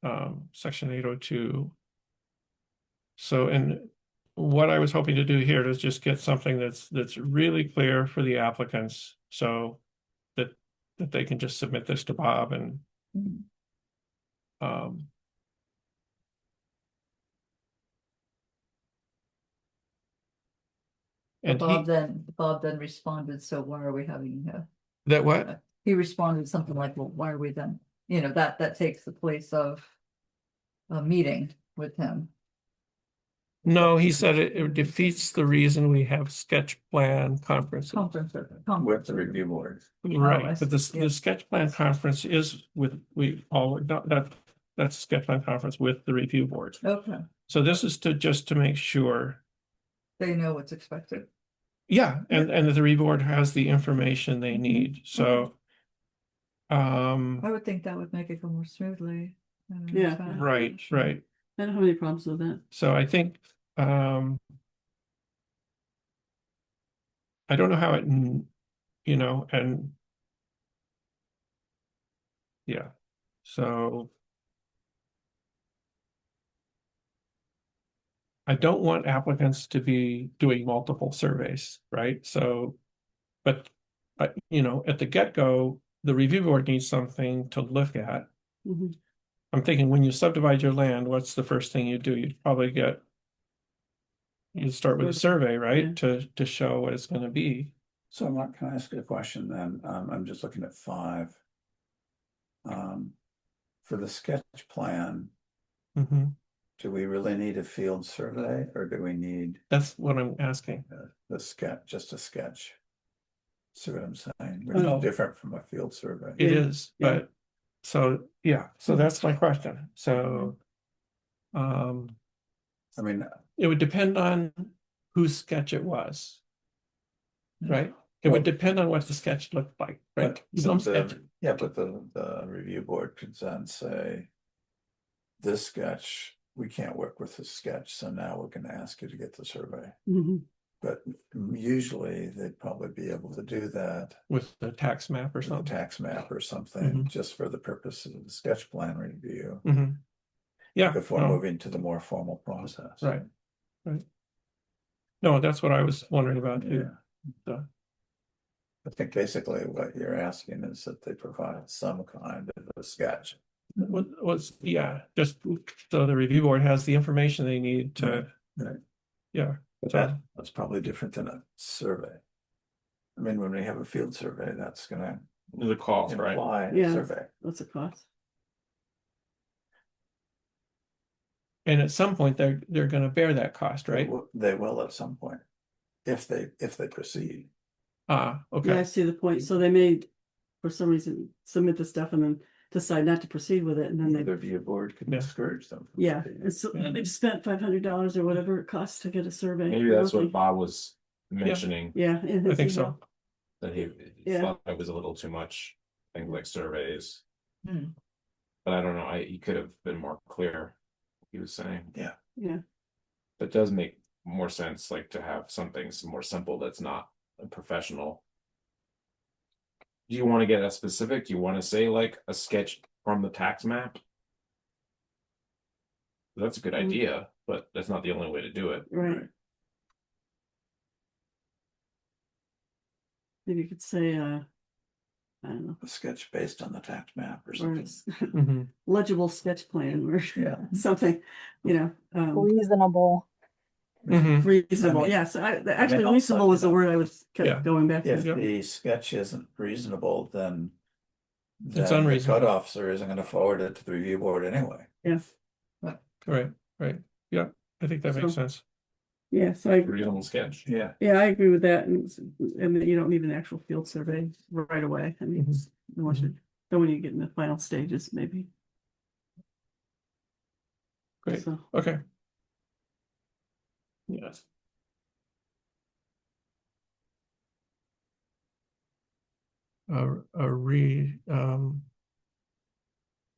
section 802. So, and what I was hoping to do here is just get something that's really clear for the applicants, so that they can just submit this to Bob and Mhm. um. And Bob then responded, so why are we having that what? he responded something like, well, why are we then, that takes the place of a meeting with him. No, he said it defeats the reason we have sketch plan conferences. With the review board. Right, but yeah. the sketch plan conference is with, that's a sketch plan conference with the review board. Okay, So this is just to make sure, they know what's expected. yeah, and that the review board has the information they need, so. I would think that would make it go more smoothly. Yeah. Right. I don't have any problems with that. So I think, I don't know how it, and yeah, so. I don't want applicants to be doing multiple surveys, right? So, but at the get-go, the review board needs something to look at. Mhm. I'm thinking when you subdivide your land, what's the first thing you do? You'd probably you start with a survey, right? To show what it's going to be. So Mark, can I ask you a question then? I'm just looking at 5. For the sketch plan, Mhm. do we really need a field survey or do we need That's what I'm asking. the sketch, just a sketch? See what I'm saying? Which Oh. is different from a field survey. It Yeah, is, yeah. but so that's my question. So, I mean, it would depend on whose sketch it was. Right? It would Well- depend on what the sketch looked like, right? but Some the- sketch, yeah, but the review board could then say, this sketch, we can't work with this sketch, so now we're gonna ask you to get the survey. Mhm. But usually they'd probably be able to do that with the tax map or with a something. tax map or something, Mhm. just for the purpose of the sketch plan review. Hmm. Yeah, Before no, moving to the more formal process. right, right. No, that's what I was wondering about too. Yeah. So, I think basically what you're asking is that they provide some kind of a sketch. what was, yeah, just so the review board has the information they need to, Right. yeah. But So, that's probably different than a survey. I mean, when we have a field survey, that's gonna The cost, right? imply a Yeah. survey. What's the cost? and at some point, they're gonna bear that cost, right? They will at some point, if they proceed. Ah, Yeah, I okay, see the point. So they may, for some reason, submit the stuff and then decide not to proceed with it, and then The they, review board could Yeah. discourage them. from yeah, proceeding. and so they've spent $500 or whatever it costs to get a survey. Maybe for that's what nothing. Bob was mentioning, Yeah. in I his think email. so. that he Yeah. thought it was a little too much, things like surveys. Hmm. But I don't know, he could have been more clear, he was saying. Yeah. Yeah, It does make more sense, like to have something more simple that's not a professional. Do you want to get a specific? Do you want to say like a sketch from the tax map? That's a good Mm. idea, but that's not the only way to do it. right. Maybe you could say, I don't know, A sketch based on the tax map or or something. Hmm. legible sketch plan or Yeah. something, Reasonable. Hmm. reasonable. I mean- Yeah, so actually also, reasonable was the you know, word I was Yeah. kept going back If to. the sketch isn't reasonable, then It's the unreasonable. code officer isn't gonna forward it to the review board anyway. Yeah, Right, right. Yeah, I think that makes So- sense. yeah, so I, Reasonable sketch. Yeah. yeah, I agree with that, and you don't need an actual field survey right away. I mean, Mhm. once you, then when you get in the final stages, maybe. Great, So, okay. Yes.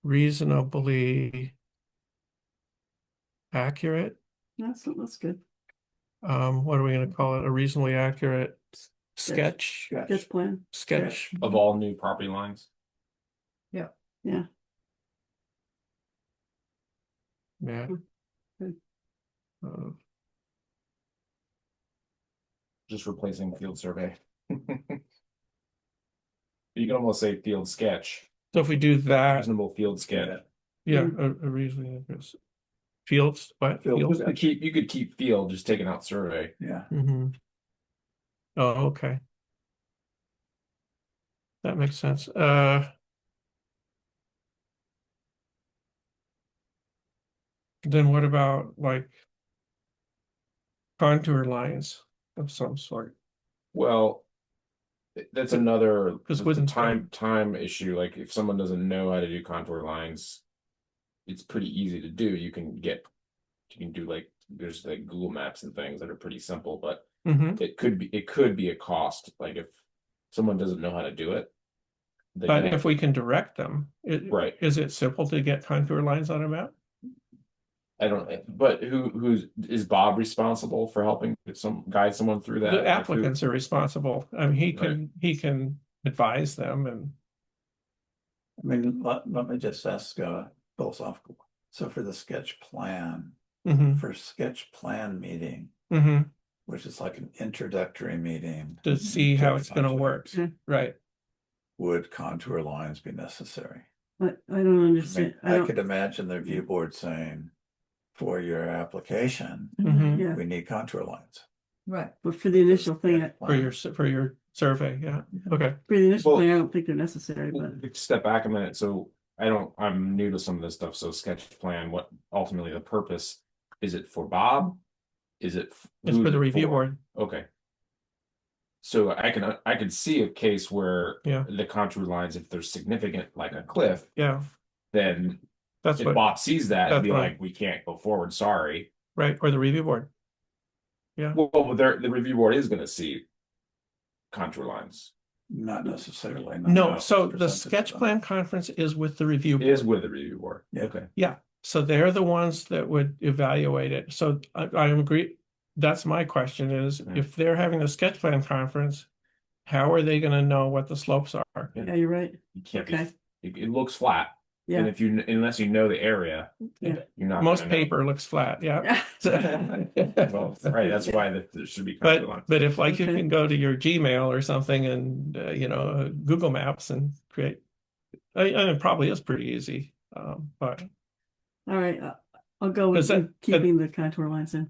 Reasonably accurate, that's good. what are we gonna call it? A reasonably accurate sketch, Sketch plan, sketch. Of all new property lines. yeah. Yeah. Good. Uh, Just replacing field survey. You can almost say field sketch, So if we do that, reasonable field sketch. yeah, a reasonably accurate fields, what? Field Fields? sketch. You could keep field, just taking out survey. Yeah. Mhm. Oh, okay. That makes sense. Then what about like contour lines of some sort? Well, that's another, 'Cause the wouldn't time issue, like if someone doesn't know how to do contour lines. It's pretty easy to do, you can do like, there's like Google Maps and things that are pretty simple, but Mhm. it could be a cost, like if someone doesn't know how to do it. they But don't- if we can direct them, Right. is it simple to get contour lines on a map? I don't, but is Bob responsible for helping guide someone through that? The Like, who- applicants are responsible. I mean, he can advise them and, I mean, let me just ask a philosophical. So for the sketch plan, Mhm, for sketch plan meeting, mhm, which is like an introductory meeting, to see how it's gonna work, Projects. right? Would contour lines be necessary? I don't I mean, understand. I I don't, could imagine the review board saying, for your application, Mhm. yeah, we need contour lines. Right. but for the initial thing, For your survey, yeah, okay. for the initial Well- thing, I don't think they're necessary, but. Step back a minute, so I'm new to some of this stuff, so sketch plan, what ultimately the purpose, is it for Bob? Is it? It's who's for the it review for? board, Okay. So I can see a case where Yeah. the contour lines, if they're significant, like a cliff, yeah, then that's if what, Bob sees that, and be that's right. like, we can't go forward, sorry. right, or the review board. Yeah, Well, the review board is gonna see contour lines. Not necessarily. no, not so as the presented sketch to them. plan conference is with the review It board. is with the review board. Yeah. Okay. Yeah, so they're the ones that would evaluate it. So I agree. that's my question is, Yeah. if they're having a sketch plan conference, how are they gonna know what the slopes are? Yeah, you're right. You can't Okay. it looks flat. Yeah. And if you, unless you know the area, Yeah. you're not. Most gonna know. paper looks flat, yeah. Well, right, that's why there should be. contour lines. But if like you Okay. can go to your Gmail or something and, Google Maps and create, it probably is pretty easy. But All right, I'll go with Is that- keeping the contour lines in.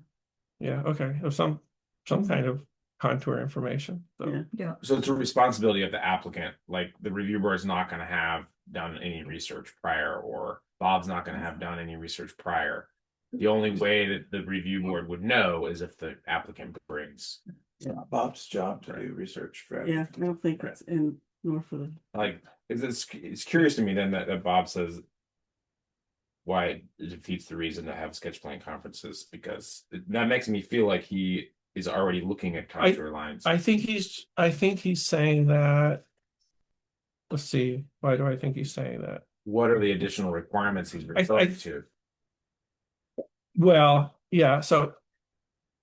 yeah, okay, of some kind of contour information. So. Yeah. Yeah, So it's a responsibility of the applicant, like the review board is not gonna have done any research prior, or Bob's not gonna have done any research prior. The only way that the review board would know is if the applicant brings, It's not Bob's job to do research for. Yeah, I don't think Right. it's in nor for the, like, it's curious to me then that Bob says. Why it defeats the reason to have sketch plan conferences, because that makes me feel like he is already looking at contour lines. I think he's saying that. Let's see, why do I think he's saying that? What are the additional requirements he's referring to? Well, yeah, so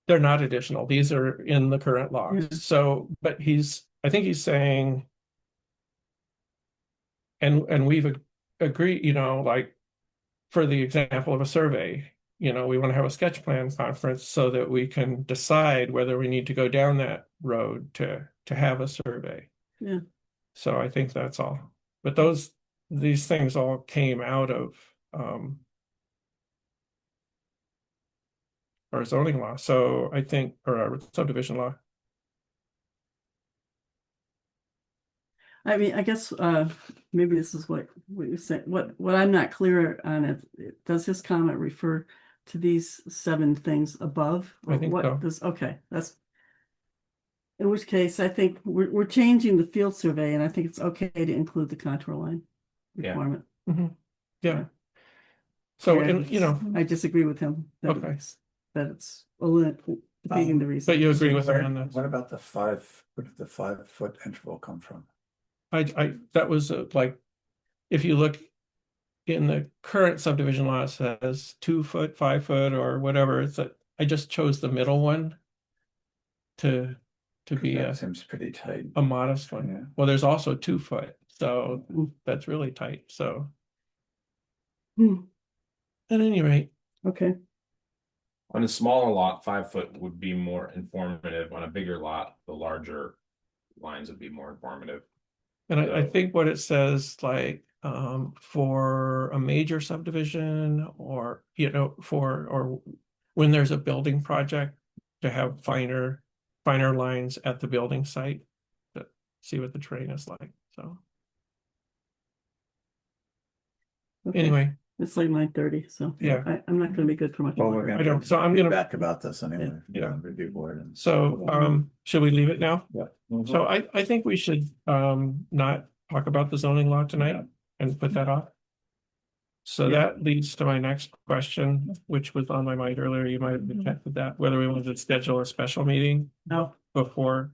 they're not additional. These are in the current law. Yeah. So, but I think he's saying, and we've agreed, like for the example of a survey, we want to have a sketch plan conference so that we can decide whether we need to go down that road to have a survey. Yeah. So I think that's all. But these things all came out of our zoning law. So I think, or our subdivision law. I mean, I guess, maybe this is what you said, what I'm not clear on it, does his comment refer to these 7 things above? I Or think what so. does, okay, that's. In which case, I think we're changing the field survey, and I think it's okay to include the contour line Yeah. requirement. Yeah. So, Yeah, I disagree with him. That Okay. it's defeating the reason. but you agree with me on this? What about where did the 5-foot interval come from? That was like, if you look in the current subdivision law, it says 2 foot, 5 foot, or whatever. I just chose the middle one to be That seems pretty tight. a modest one. Yeah. Well, there's also 2 foot, so that's really tight. So Hmm, at any rate, Okay, On a smaller lot, 5 foot would be more informative. On a bigger lot, the larger lines would be more informative. and I So- think what it says, like, for a major subdivision or, or when there's a building project, to have finer lines at the building site to see what the terrain is like. So okay. anyway, It's like 9:30, so. Yeah. I'm not gonna be good for much Well, we're longer. gonna. I don't- so I'm be gonna- Back about this anyway. Yeah. Review board and. so should we leave it now? Yeah. So I think we should not talk about the zoning law tonight and put that off. So Yeah. that leads to my next question, which was on my mind earlier. You might have detected that, whether we wanted to schedule a special meeting No, before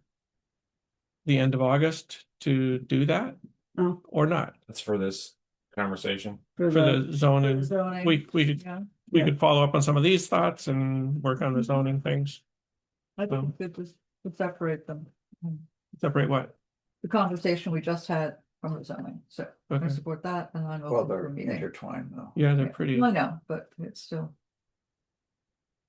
the end of August to do that oh, or not That's for this conversation. for for the, the zoning. zoning. We could Yeah, could follow up on some of these thoughts and work on the zoning things. I think it's good to separate them. Separate what? The conversation we just had from the zoning, so I Okay. support that, and I'm Well, open they're for a meeting. intertwined though. Yeah, they're Yeah. pretty. I know, but it's still.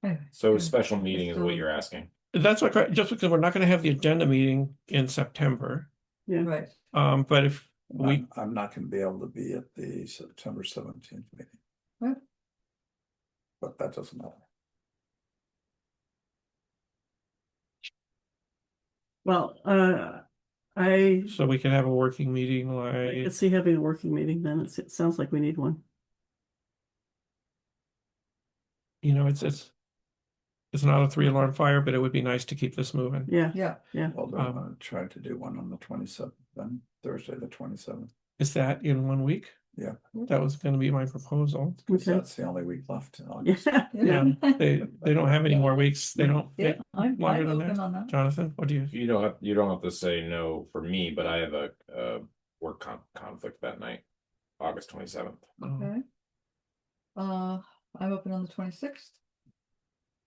Anyway. So a good. special meeting is what So- you're asking. That's what, just because we're not going to have the agenda meeting in September. Right, But if we, I'm not gonna be able to be at the September 17th meeting. Right. But that doesn't matter. well, I so we can have a working meeting like, could see having a working meeting then. It sounds like we need one. it's not a 3-alarm fire, but it would be nice to keep this moving. Yeah, yeah, yeah. Well, do I want to try to do one on the 27th, then Thursday, the 27th. Is that in 1 week? Yeah. That was going to be my proposal. Because Okay. that's the only week left in August. Yeah, Yeah, they don't have any more weeks. They don't. yeah, I'm longer than open that. on that. Jonathan, what do you? You don't have to say no for me, but I have a work conflict that night, August 27th. Okay. I'm open on the 26th.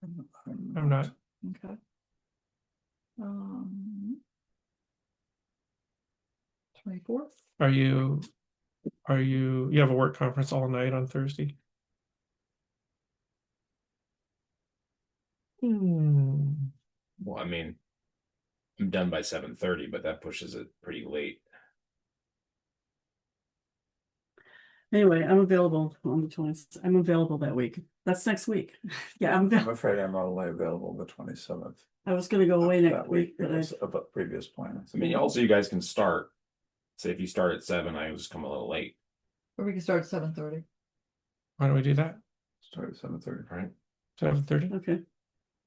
I'm not. Okay. 24th? You have a work conference all night on Thursday? Well, I mean, I'm done by 7:30, but that pushes it pretty late. Anyway, I'm available on the 20th. I'm available that week. That's next week. Yeah, I'm afraid I'm only available the 27th. I was gonna go away next That week, but I, because of previous plans. I mean, also you guys can start. Say if you start at 7, I just come a little late, Or we can start at 7:30. Why don't we do that? Start at 7:30. right? 7:30? okay,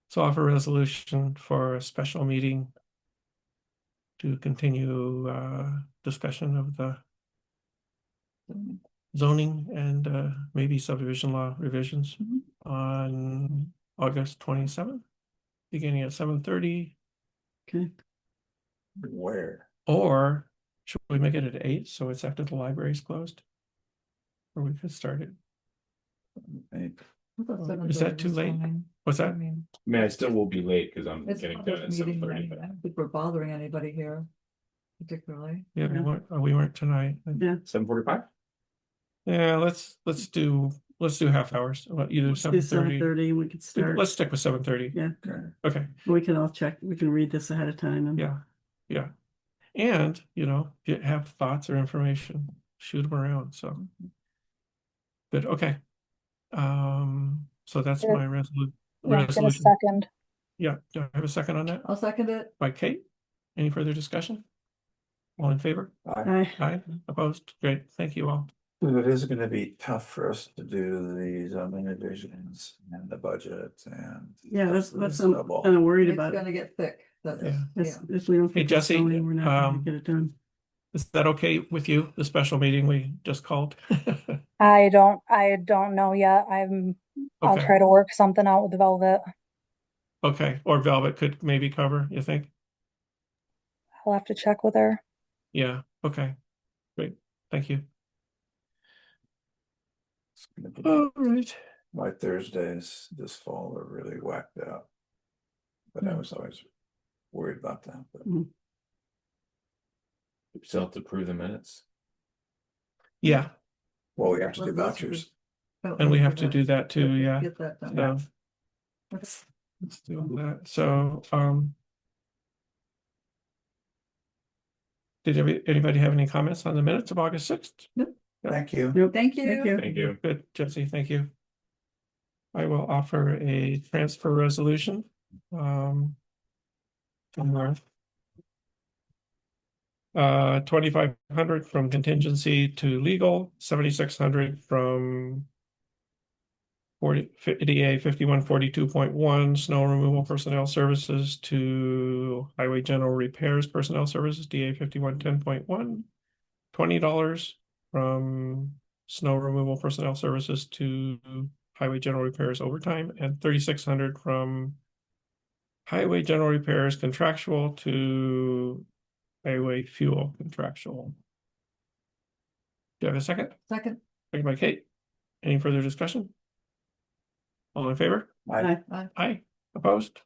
So offer resolution for a special meeting to continue discussion of the zoning and maybe subdivision law revisions Mhm. on August 27th, beginning at 7:30, okay. Where? or should we make it at 8 so it's after the library is closed? Or we could start it. Any- I thought Is that 7:30 too was late? fine. What's I that? mean, I mean, I still will be late because I'm it's getting not done a at meeting, 7:30. I But don't think we're bothering anybody here particularly. Yeah, Yeah. we weren't tonight. Yeah, 7:45. Yeah, let's do half hours. Either let's do 7:30. 7:30, we could start. Let's stick with 7:30. Yeah, Okay. Okay. we can all check, we can read this ahead of time and. Yeah. And, if you have thoughts or information, shoot them around. So good. Okay. So that's Yeah. my Yeah, get a resolution. second. Yeah. Do I have a second on that? I'll second it. By Kate? Any further discussion? All in favor? Aye. Aye. Opposed? Great. Thank you all. It is gonna be tough for us to do the zoning revisions and the budget and. Yeah, that's, I'm double. kind of worried It's about it. gonna get thick. That's, Yeah. If yeah. if we don't Hey, get this Jesse, going, we're not gonna um, get it done. Is that okay with you? The special meeting we just called? I don't know yet. I'll Okay. try to work something out with Velvet. Okay. Or Velvet could maybe cover, you think? I'll have to check with her. Yeah. Okay. Great. Thank you. It's gonna be- All right. My Thursdays this fall are really whacked out. But I was always worried about that, but We still have to approve the minutes. Yeah. well, we have to do Let's vouchers. And we have to do that too. Yeah. Get that done. So Okay. let's do that. So, did anybody have any comments on the minutes of August 6th? Thank you. Nope. Thank you. Thank you. Thank you. Good, Jesse. Thank you. I will offer a transfer resolution. From 2,500 from contingency to legal, 7,600 from DA 5142.1 snow removal personnel services to highway general repairs personnel services, DA 5110.1. $20 from snow removal personnel services to highway general repairs overtime, and 3,600 from highway general repairs contractual to highway fuel contractual. Do you have a second? Second. Second by Kate. Any further discussion? All in favor? I, Aye. Opposed?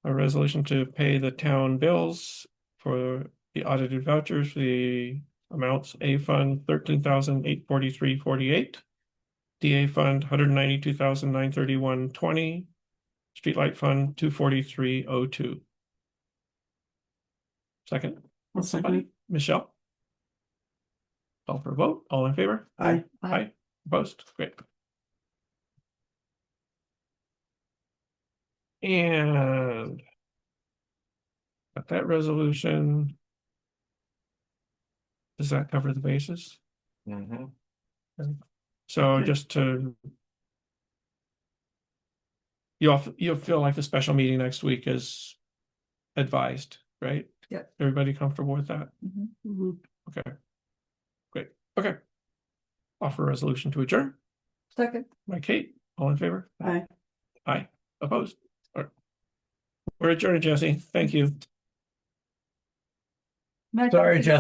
A resolution to pay the town bills for the audited vouchers for the amounts: A fund 13,843.48, DA fund 192,931.20, streetlight fund 243.02. Second, I'll somebody, second. Michelle. Call for a vote. All in favor? I, Aye. Opposed? Great. And got that resolution. Does that cover the bases? Mhm. So Okay. just to. You'll feel like the special meeting next week is advised, right? Yep. Everybody comfortable with that? Mhm. Mhm. Okay. Great. Okay. Offer a resolution to adjourn Second. by Kate. All in favor? Aye. Aye. Opposed? All right. We're adjourned, Jesse. Thank you. Night, sorry, Dr. Jess.